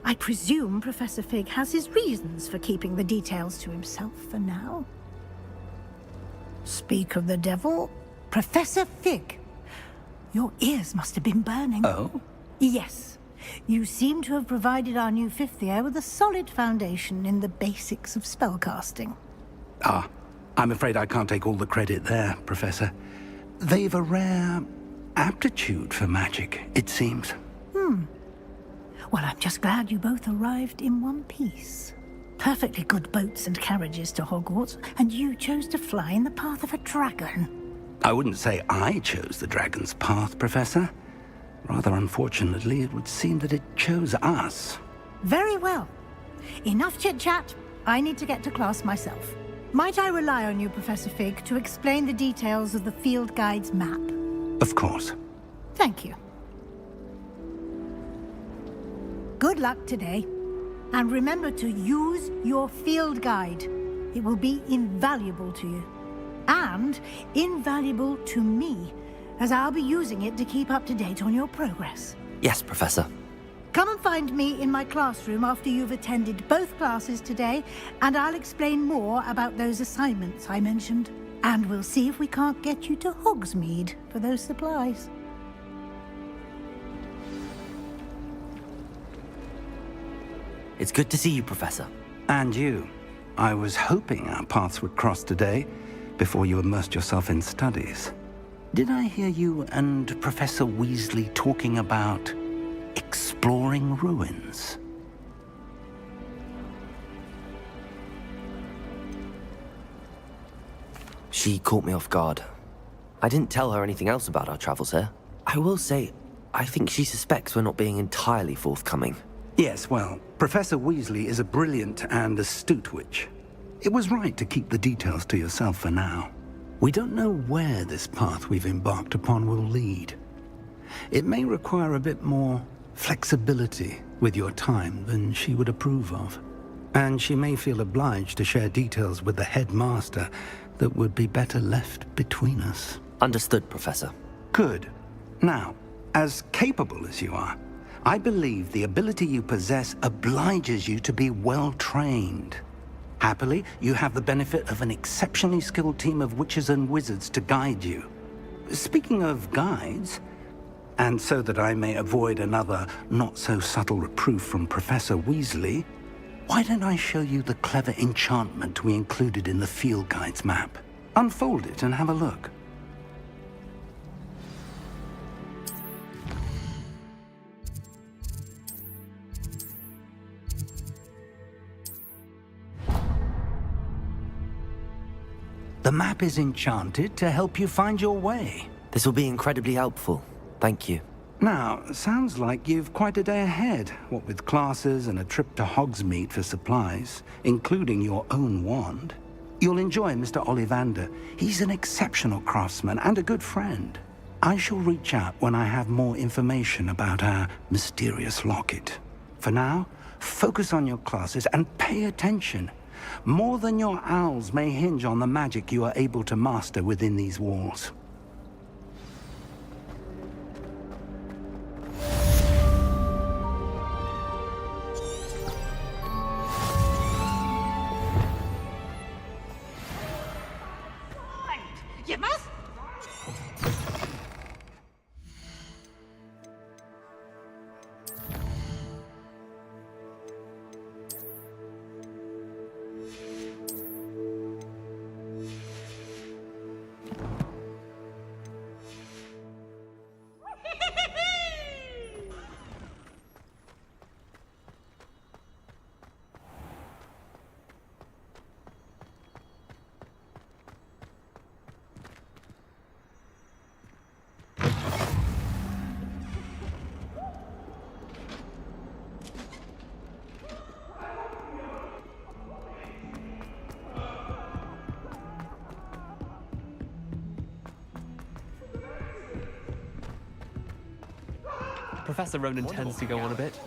I presume Professor Fig has his reasons for keeping the details to himself for now. Speak of the devil, Professor Fig. Your ears must have been burning. Oh? Yes. You seem to have provided our new fifth year with a solid foundation in the basics of spellcasting. Ah, I'm afraid I can't take all the credit there, Professor. They've a rare aptitude for magic, it seems. Well, I'm just glad you both arrived in one piece. Perfectly good boats and carriages to Hogwarts, and you chose to fly in the path of a dragon. I wouldn't say I chose the dragon's path, Professor. Rather unfortunately, it would seem that it chose us. Very well. Enough chit-chat. I need to get to class myself. Might I rely on you, Professor Fig, to explain the details of the field guide's map? Of course. Thank you. Good luck today. And remember to use your field guide. It will be invaluable to you. And invaluable to me, as I'll be using it to keep up to date on your progress. Yes, Professor. Come and find me in my classroom after you've attended both classes today, and I'll explain more about those assignments I mentioned. And we'll see if we can't get you to Hogsmeade for those supplies. It's good to see you, Professor. And you. I was hoping our paths would cross today, before you immersed yourself in studies. Did I hear you and Professor Weasley talking about exploring ruins? She caught me off guard. I didn't tell her anything else about our travels here. I will say, I think she suspects we're not being entirely forthcoming. Yes, well, Professor Weasley is a brilliant and astute witch. It was right to keep the details to yourself for now. We don't know where this path we've embarked upon will lead. It may require a bit more flexibility with your time than she would approve of. And she may feel obliged to share details with the headmaster that would be better left between us. Understood, Professor. Good. Now, as capable as you are, I believe the ability you possess obliges you to be well trained. Happily, you have the benefit of an exceptionally skilled team of witches and wizards to guide you. Speaking of guides, and so that I may avoid another not-so-subtle reproof from Professor Weasley, why don't I show you the clever enchantment we included in the field guide's map? Unfold it and have a look. The map is enchanted to help you find your way. This will be incredibly helpful. Thank you. Now, sounds like you've quite a day ahead, what with classes and a trip to Hogsmeade for supplies, including your own wand. You'll enjoy Mr. Ollivander. He's an exceptional craftsman and a good friend. I shall reach out when I have more information about our mysterious locket. For now, focus on your classes and pay attention. More than your owls may hinge on the magic you are able to master within these walls. You must. Professor Ronan tends to go on a bit.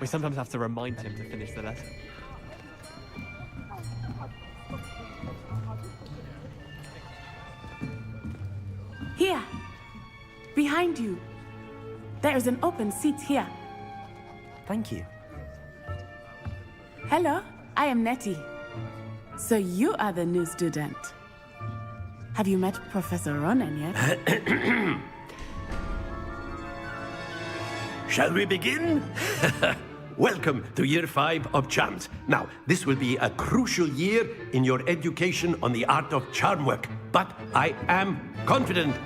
We sometimes have to remind him to finish the lesson. Here, behind you. There is an open seat here. Thank you. Hello, I am Nettie. So you are the new student. Have you met Professor Ronan yet? Shall we begin? Welcome to Year 5 of Charms. Now, this will be a crucial year in your education on the art of charm work. But I am confident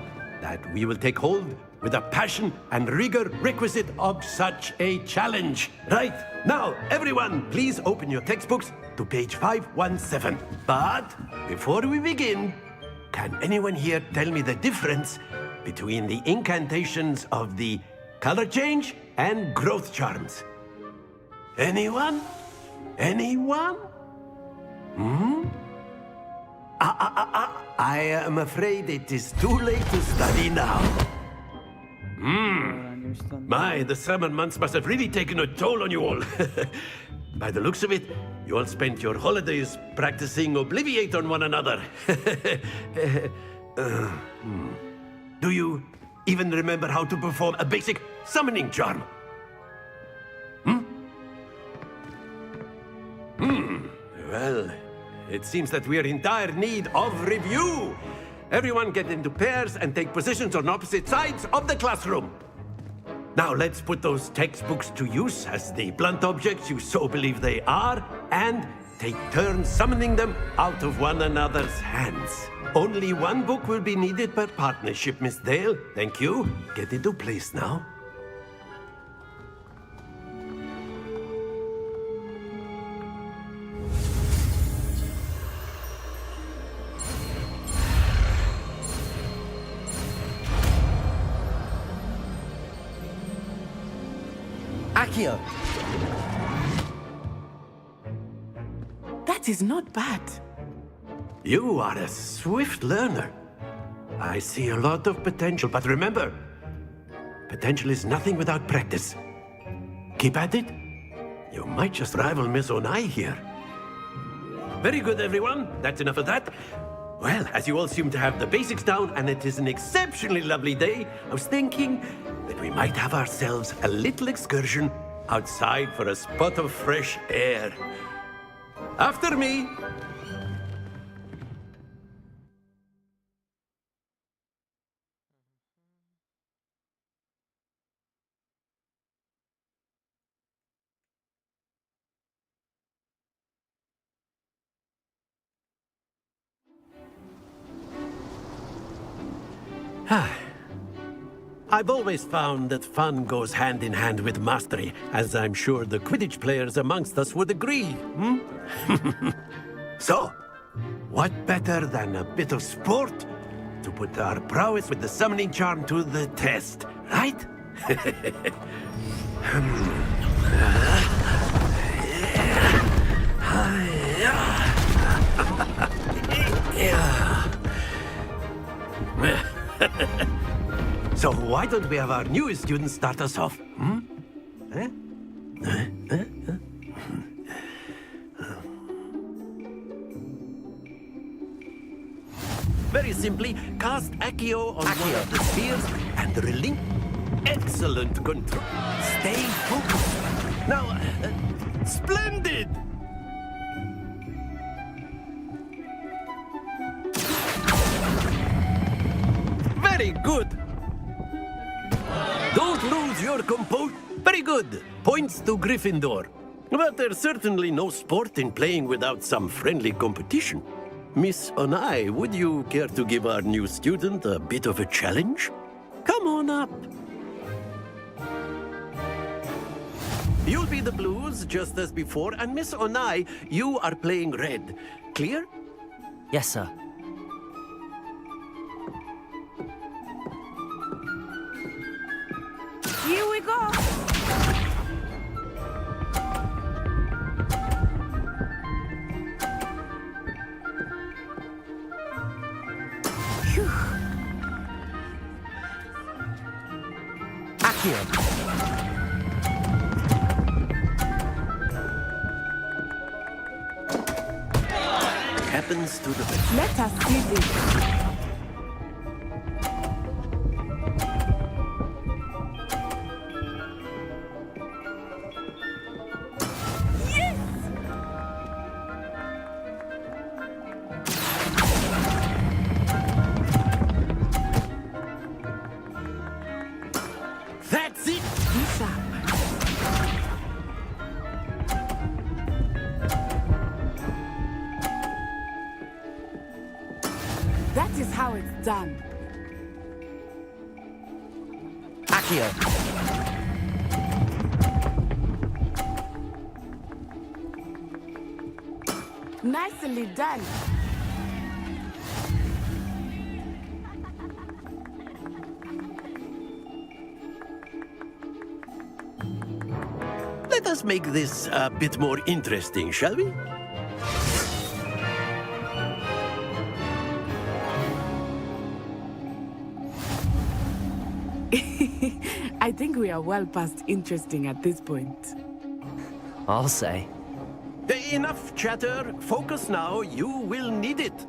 that we will take hold with the passion and rigor requisite of such a challenge. Right, now, everyone, please open your textbooks to page 517. But before we begin, can anyone here tell me the difference between the incantations of the color change and growth charms? Anyone? Anyone? I am afraid it is too late to study now. My, the summer months must have really taken a toll on you all. By the looks of it, you all spent your holidays practicing Obliviate on one another. Do you even remember how to perform a basic summoning charm? Well, it seems that we are in dire need of review. Everyone get into pairs and take positions on opposite sides of the classroom. Now let's put those textbooks to use as the blunt objects you so believe they are, and take turns summoning them out of one another's hands. Only one book will be needed per partnership, Miss Dale. Thank you. Get into place now. Accio. That is not bad. You are a swift learner. I see a lot of potential, but remember, potential is nothing without practice. Keep at it. You might just rival Miss Onai here. Very good, everyone. That's enough of that. Well, as you all seem to have the basics down, and it is an exceptionally lovely day, I was thinking that we might have ourselves a little excursion outside for a spot of fresh air. After me. I've always found that fun goes hand in hand with mastery, as I'm sure the Quidditch players amongst us would agree, So, what better than a bit of sport to put our prowess with the summoning charm to the test, right? So why don't we have our newest student start us off? Very simply, cast Accio on one of the spheres and relink. Excellent control. Stay focused. Now, splendid! Very good. Don't lose your composure. Very good. Points to Gryffindor. But there's certainly no sport in playing without some friendly competition. Miss Onai, would you care to give our new student a bit of a challenge? Come on up. You'll be the blues, just as before, and Miss Onai, you are playing red. Clear? Yes, sir. Here we go. Accio. Happens to the best. Let us see this. done. Accio. Nicely done. Let us make this a bit more interesting, shall we? I think we are well past interesting at this point. I'll say. Enough chatter. Focus now. You will need it.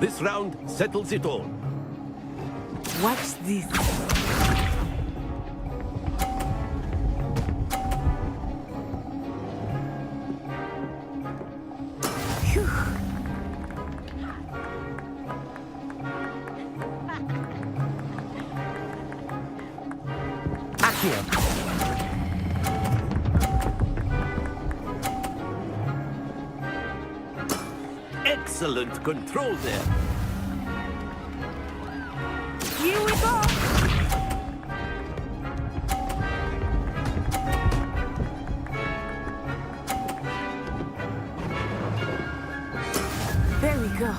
This round settles it all. Watch this. Phew. Accio. Excellent control there. Here we go. There we go.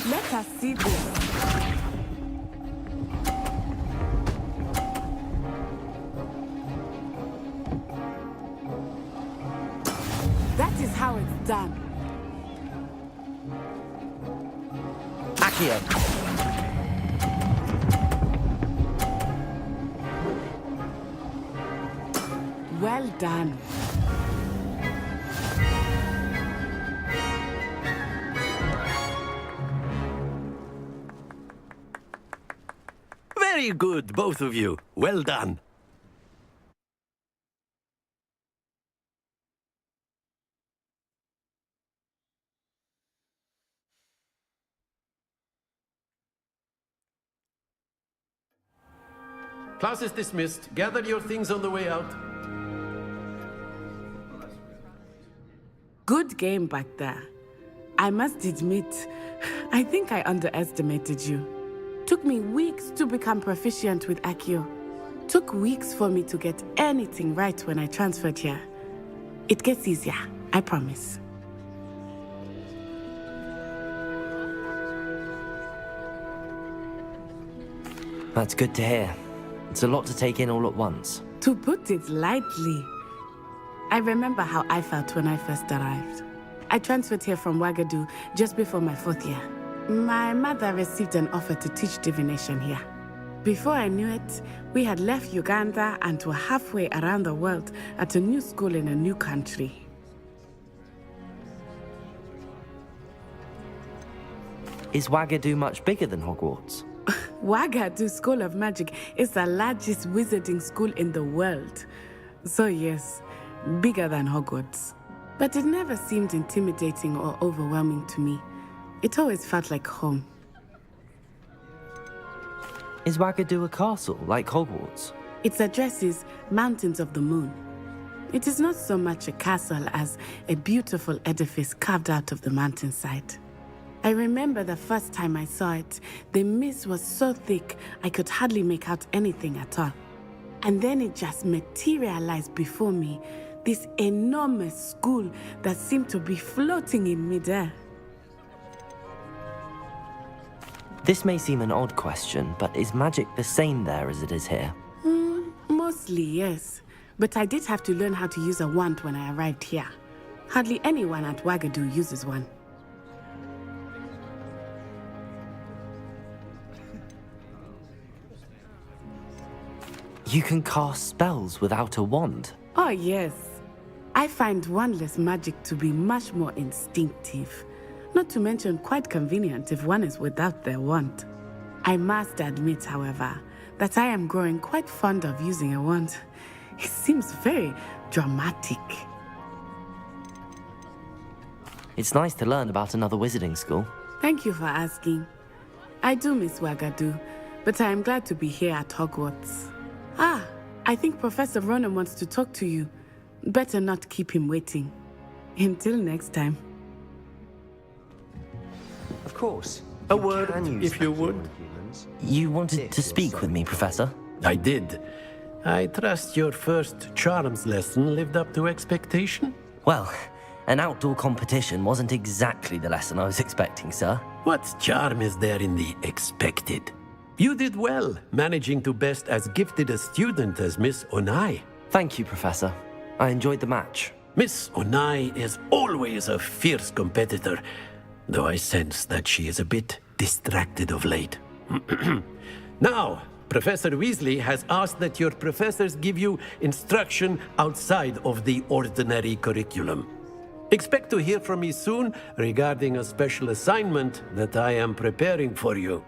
Let us see this. That is how it's done. Accio. Well done. Very good, both of you. Well done. Class is dismissed. Gather your things on the way out. Good game back there. I must admit, I think I underestimated you. Took me weeks to become proficient with Accio. Took weeks for me to get anything right when I transferred here. It gets easier, I promise. That's good to hear. It's a lot to take in all at once. To put it lightly, I remember how I felt when I first arrived. I transferred here from Ouagadougou just before my 4th year. My mother received an offer to teach divination here. Before I knew it, we had left Uganda and were halfway around the world at a new school in a new country. Is Ouagadougou much bigger than Hogwarts? Ouagadougou School of Magic is the largest wizarding school in the world. So yes, bigger than Hogwarts. But it never seemed intimidating or overwhelming to me. It always felt like home. Is Ouagadougou a castle, like Hogwarts? Its address is Mountains of the Moon. It is not so much a castle as a beautiful edifice carved out of the mountainside. I remember the first time I saw it, the mist was so thick I could hardly make out anything at all. And then it just materialized before me, this enormous school that seemed to be floating in midair. This may seem an odd question, but is magic the same there as it is here? Mostly, yes. But I did have to learn how to use a wand when I arrived here. Hardly anyone at Ouagadougou uses one. You can cast spells without a wand? Oh, yes. I find wandless magic to be much more instinctive. Not to mention quite convenient if one is without their wand. I must admit, however, that I am growing quite fond of using a wand. It seems very dramatic. It's nice to learn about another wizarding school. Thank you for asking. I do miss Wagadu, but I am glad to be here at Hogwarts. Ah, I think Professor Ronan wants to talk to you. Better not keep him waiting. Until next time. Of course. A word, if you would. You wanted to speak with me, Professor? I did. I trust your first charms lesson lived up to expectation? Well, an outdoor competition wasn't exactly the lesson I was expecting, sir. What charm is there in the expected? You did well, managing to best as gifted a student as Miss Onai. Thank you, Professor. I enjoyed the match. Miss Onai is always a fierce competitor, though I sense that she is a bit distracted of late. Now, Professor Weasley has asked that your professors give you instruction outside of the ordinary curriculum. Expect to hear from me soon regarding a special assignment that I am preparing for you.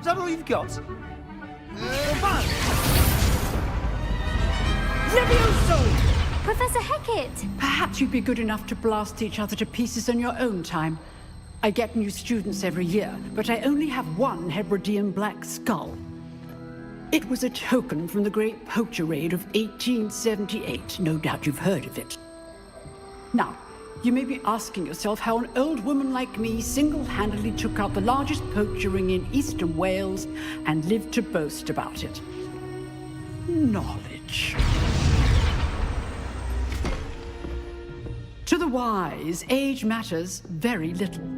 Is that all you've got? Levioso! Professor Hecat! Perhaps you'd be good enough to blast each other to pieces on your own time. I get new students every year, but I only have one Hebridean black skull. It was a token from the Great Poacher Raid of 1878. No doubt you've heard of it. Now, you may be asking yourself how an old woman like me single-handedly took out the largest poacher ring in eastern Wales and lived to boast about it. Knowledge. To the wise, age matters very little.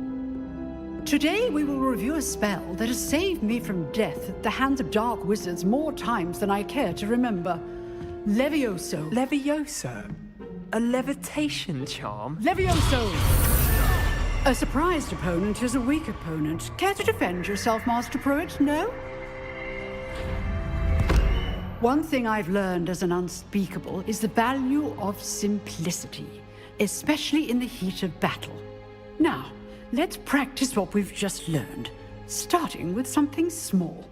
Today we will review a spell that has saved me from death at the hands of dark wizards more times than I care to remember. Levioso. Levioso? A levitation charm? Levioso! A surprised opponent is a weak opponent. Care to defend yourself, Master Pruitt? No? One thing I've learned as an unspeakable is the value of simplicity, especially in the heat of battle. Now, let's practice what we've just learned, starting with something small.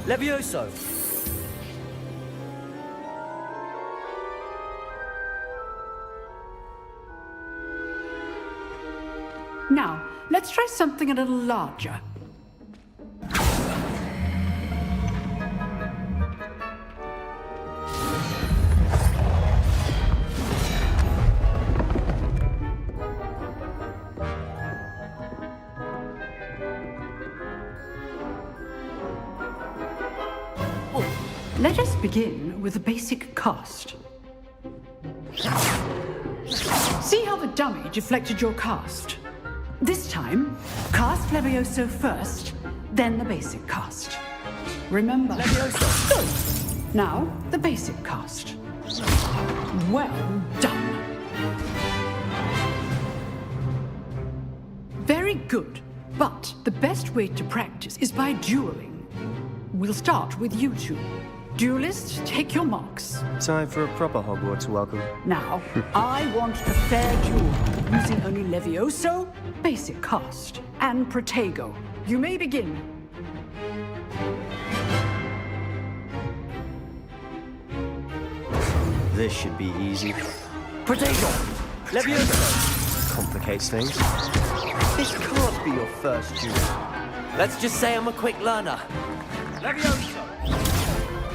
Levioso! Now, let's try something a little larger. Let us begin with the basic cast. See how the dummy deflected your cast? This time, cast Levioso first, then the basic cast. Remember? Levioso! Good. Now, the basic cast. Well done. Very good. But the best way to practice is by dueling. We'll start with you two. Duelists, take your marks. Time for a proper Hogwarts welcome. Now, I want a fair duel, using only Levioso, basic cast, and Protego. You may begin. This should be easy. Protego! Levioso! Complicates things. This can't be your first duel. Let's just say I'm a quick learner. Levioso!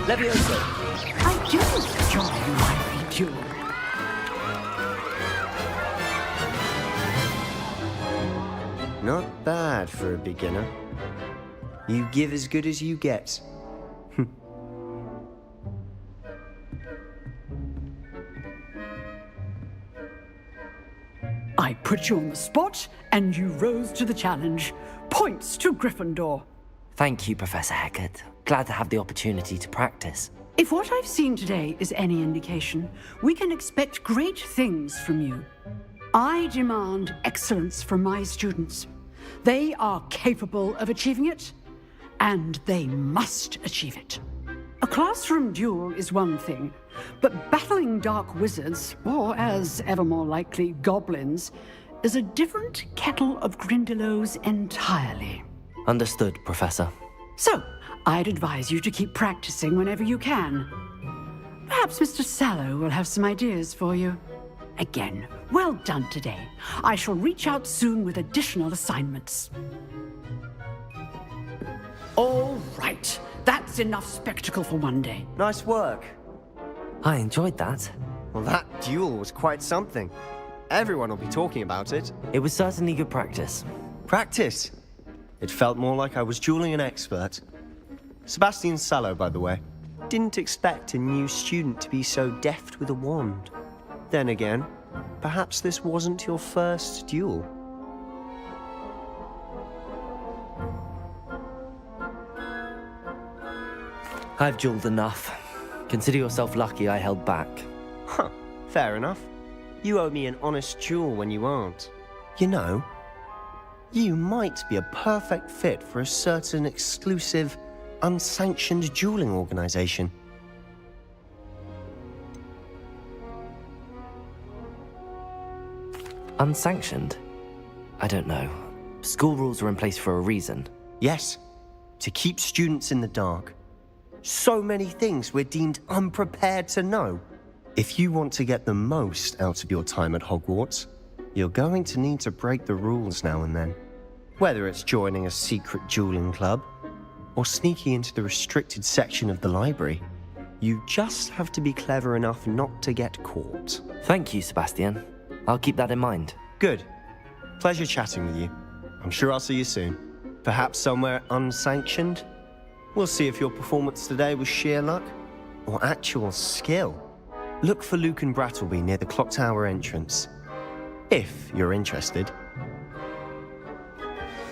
Levioso! I do enjoy my duel. Not bad for a beginner. You give as good as you get. I put you on the spot, and you rose to the challenge. Points to Gryffindor. Thank you, Professor Hecat. Glad to have the opportunity to practice. If what I've seen today is any indication, we can expect great things from you. I demand excellence from my students. They are capable of achieving it, and they must achieve it. A classroom duel is one thing, but battling dark wizards, or as ever more likely, goblins, is a different kettle of Grindylows entirely. Understood, Professor. So, I'd advise you to keep practicing whenever you can. Perhaps Mr. Sallow will have some ideas for you. Again, well done today. I shall reach out soon with additional assignments. All right, that's enough spectacle for one day. Nice work. I enjoyed that. Well, that duel was quite something. Everyone will be talking about it. It was certainly good practice. Practice? It felt more like I was dueling an expert. Sebastian Sallow, by the way. Didn't expect a new student to be so deft with a wand. Then again, perhaps this wasn't your first duel. I've dueled enough. Consider yourself lucky I held back. Huh, fair enough. You owe me an honest duel when you aren't. You know, you might be a perfect fit for a certain exclusive, unsanctioned dueling organization. Unsanctioned? I don't know. School rules are in place for a reason. Yes, to keep students in the dark. So many things we're deemed unprepared to know. If you want to get the most out of your time at Hogwarts, you're going to need to break the rules now and then. Whether it's joining a secret dueling club, or sneaking into the restricted section of the library, you just have to be clever enough not to get caught. Thank you, Sebastian. I'll keep that in mind. Good. Pleasure chatting with you. I'm sure I'll see you soon. Perhaps somewhere unsanctioned? We'll see if your performance today was sheer luck or actual skill. Look for Luke and Brattleby near the clock tower entrance, if you're interested.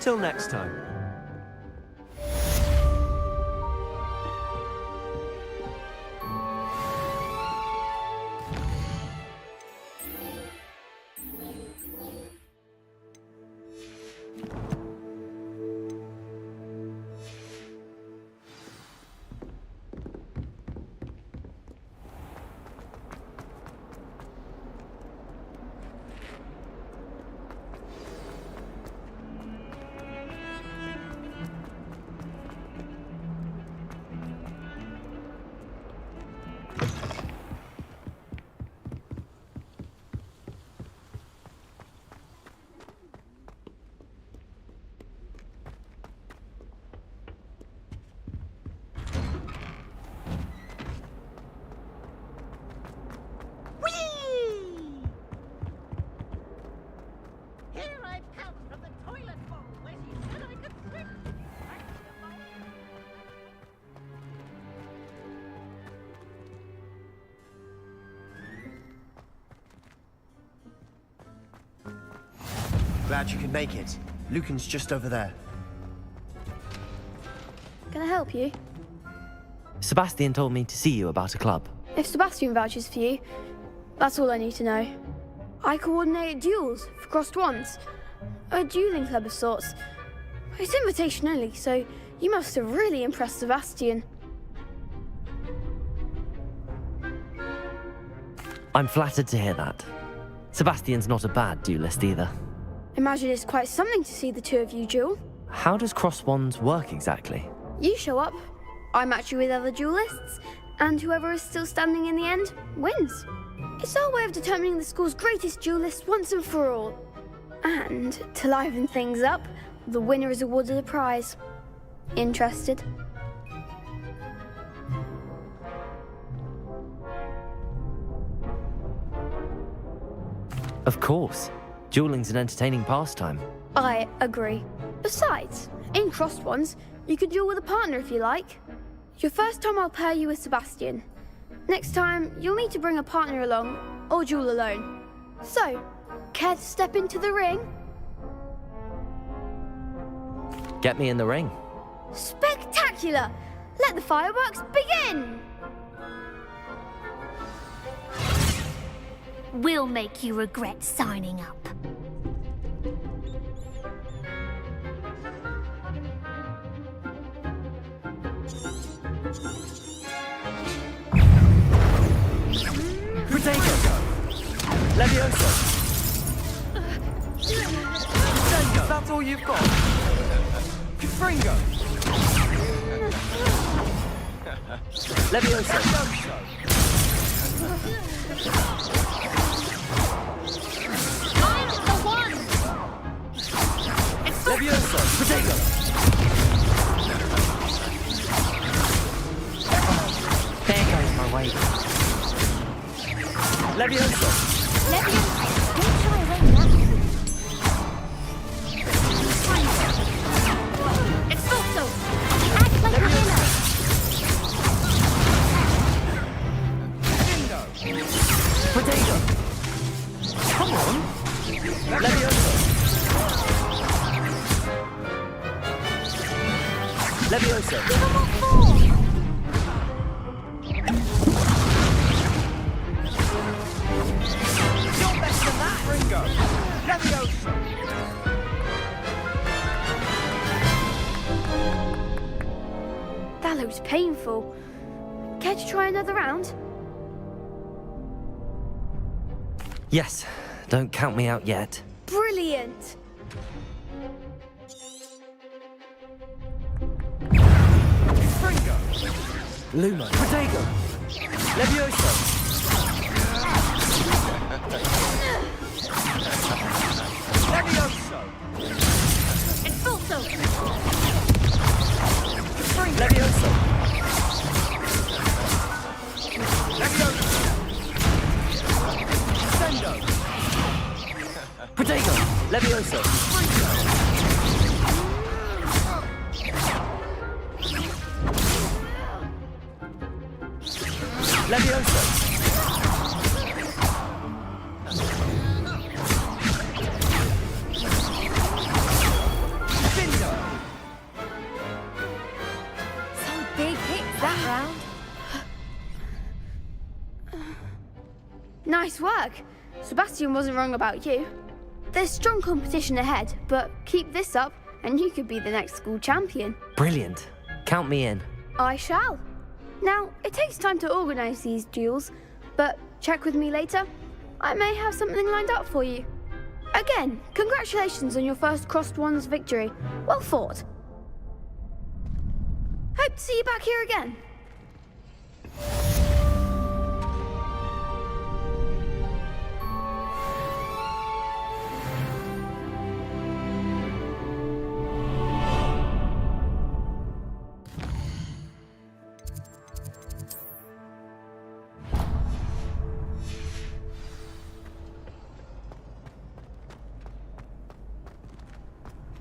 Till next time. Glad you could make it. Lucan's just over there. Can I help you? Sebastian told me to see you about a club. If Sebastian vouches for you, that's all I need to know. I coordinate duels for crossed wands. A dueling club of sorts. It's invitation only, so you must have really impressed Sebastian. I'm flattered to hear that. Sebastian's not a bad duelist either. Imagine it's quite something to see the two of you duel. How does cross wands work exactly? You show up, I match you with other duelists, and whoever is still standing in the end wins. It's our way of determining the school's greatest duelist once and for all. And to liven things up, the winner is awarded a prize. Interested? Of course. Dueling's an entertaining pastime. I agree. Besides, in crossed ones, you can duel with a partner if you like. Your first time I'll pair you with Sebastian. Next time, you'll need to bring a partner along, or duel alone. So, care to step into the ring? Get me in the ring. Spectacular! Let the fireworks begin! We'll make you regret signing up. Protego! Levioso! That's all you've got? Fringo! Levioso! I'm the one! Levioso! Protego! There goes my weight. Levioso! Levioso! Don't try away now. Expulso! Act like a winner! Protego! Come on! Levioso! Levioso! Give him what for! You're better than that, Fringo! Levioso! That looks painful. Care to try another round? Yes, don't count me out yet. Brilliant! Fringo! Lumo! Protego! Levioso! Levioso! Expulso! Levioso! Levioso! Sendo! Protego! Levioso! Levioso! Sendo! Some big hits that round. Nice work. Sebastian wasn't wrong about you. There's strong competition ahead, but keep this up and you could be the next school champion. Brilliant. Count me in. I shall. Now, it takes time to organise these duels, but check with me later. I may have something lined up for you. Again, congratulations on your first crossed wands victory. Well fought. Hope to see you back here again.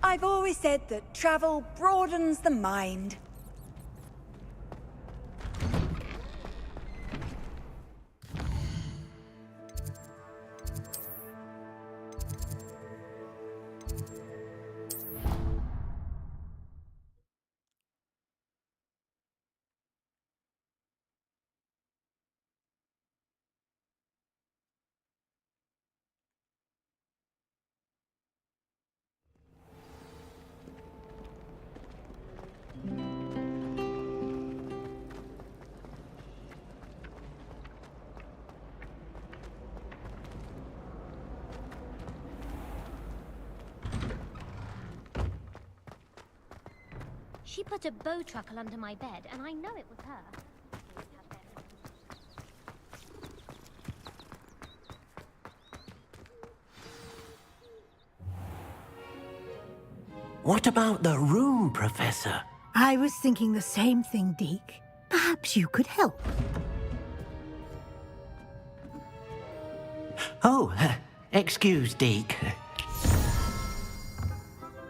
I've always said that travel broadens the mind. She put a bow truckle under my bed, and I know it was her. What about the room, Professor? I was thinking the same thing, Deke. Perhaps you could help. Oh, excuse, Deke.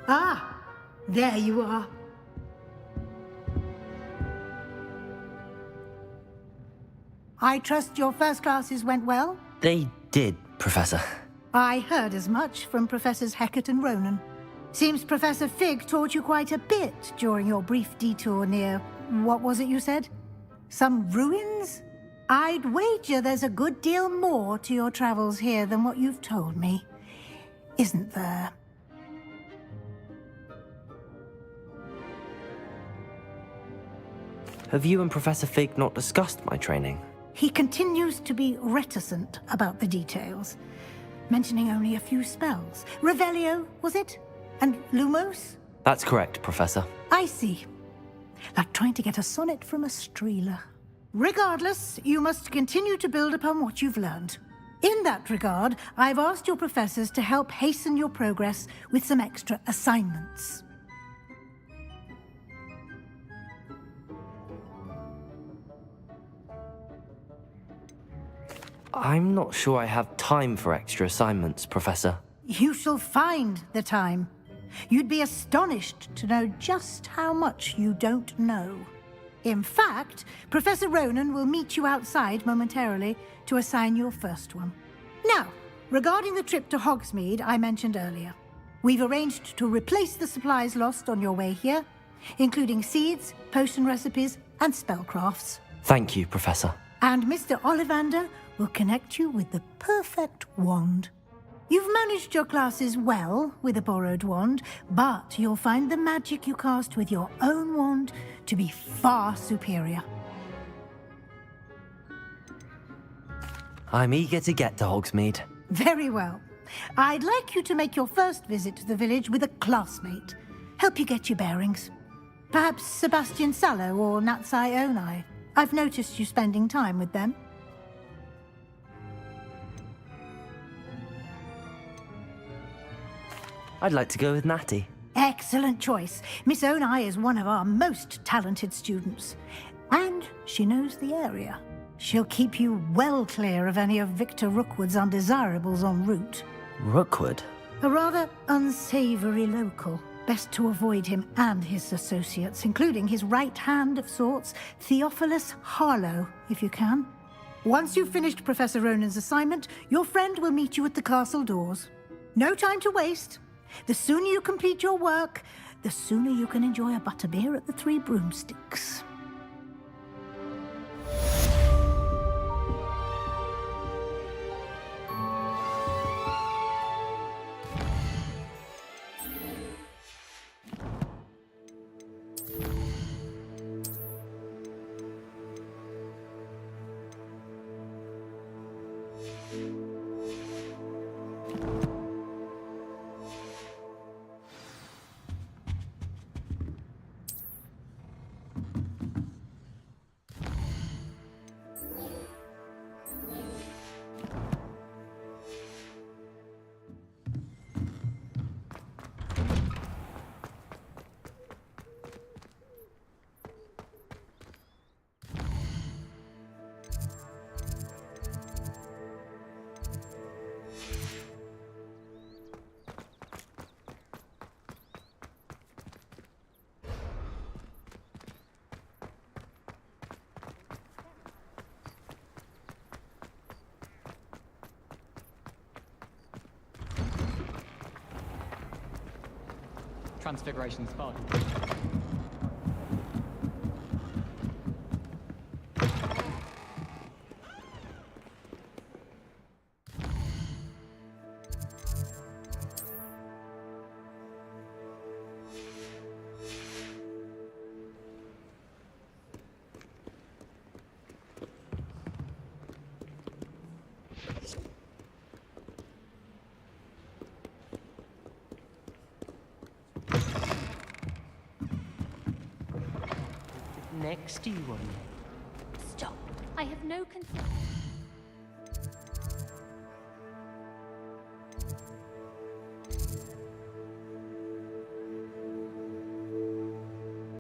Ah, there you are. I trust your first classes went well? They did, Professor. I heard as much from Professors Hecat and Ronan. Seems Professor Fig taught you quite a bit during your brief detour near... what was it you said? Some ruins? I'd wager there's a good deal more to your travels here than what you've told me. Isn't there? Have you and Professor Fig not discussed my training? He continues to be reticent about the details, mentioning only a few spells. Revelio, was it? And Lumos? That's correct, Professor. I see. Like trying to get a sonnet from a streeler. Regardless, you must continue to build upon what you've learned. In that regard, I've asked your professors to help hasten your progress with some extra assignments. I'm not sure I have time for extra assignments, Professor. You shall find the time. You'd be astonished to know just how much you don't know. In fact, Professor Ronan will meet you outside momentarily to assign your first one. Now, regarding the trip to Hogsmeade I mentioned earlier, we've arranged to replace the supplies lost on your way here, including seeds, potion recipes, and spellcrafts. Thank you, Professor. And Mr. Ollivander will connect you with the perfect wand. You've managed your classes well with a borrowed wand, but you'll find the magic you cast with your own wand to be far superior. I'm eager to get to Hogsmeade. Very well. I'd like you to make your first visit to the village with a classmate. Help you get your bearings. Perhaps Sebastian Sallow or Natsai Onai. I've noticed you spending time with them. I'd like to go with Natty. Excellent choice. Miss Onai is one of our most talented students. And she knows the area. She'll keep you well clear of any of Victor Rookwood's undesirables en route. Rookwood? A rather unsavory local. Best to avoid him and his associates, including his right hand of sorts, Theophilus Harlow, if you can. Once you've finished Professor Ronan's assignment, your friend will meet you at the castle doors. No time to waste. The sooner you complete your work, the sooner you can enjoy a butterbeer at the Three Broomsticks. Transfiguration Spark. next to you on it. Stop. I have no concern.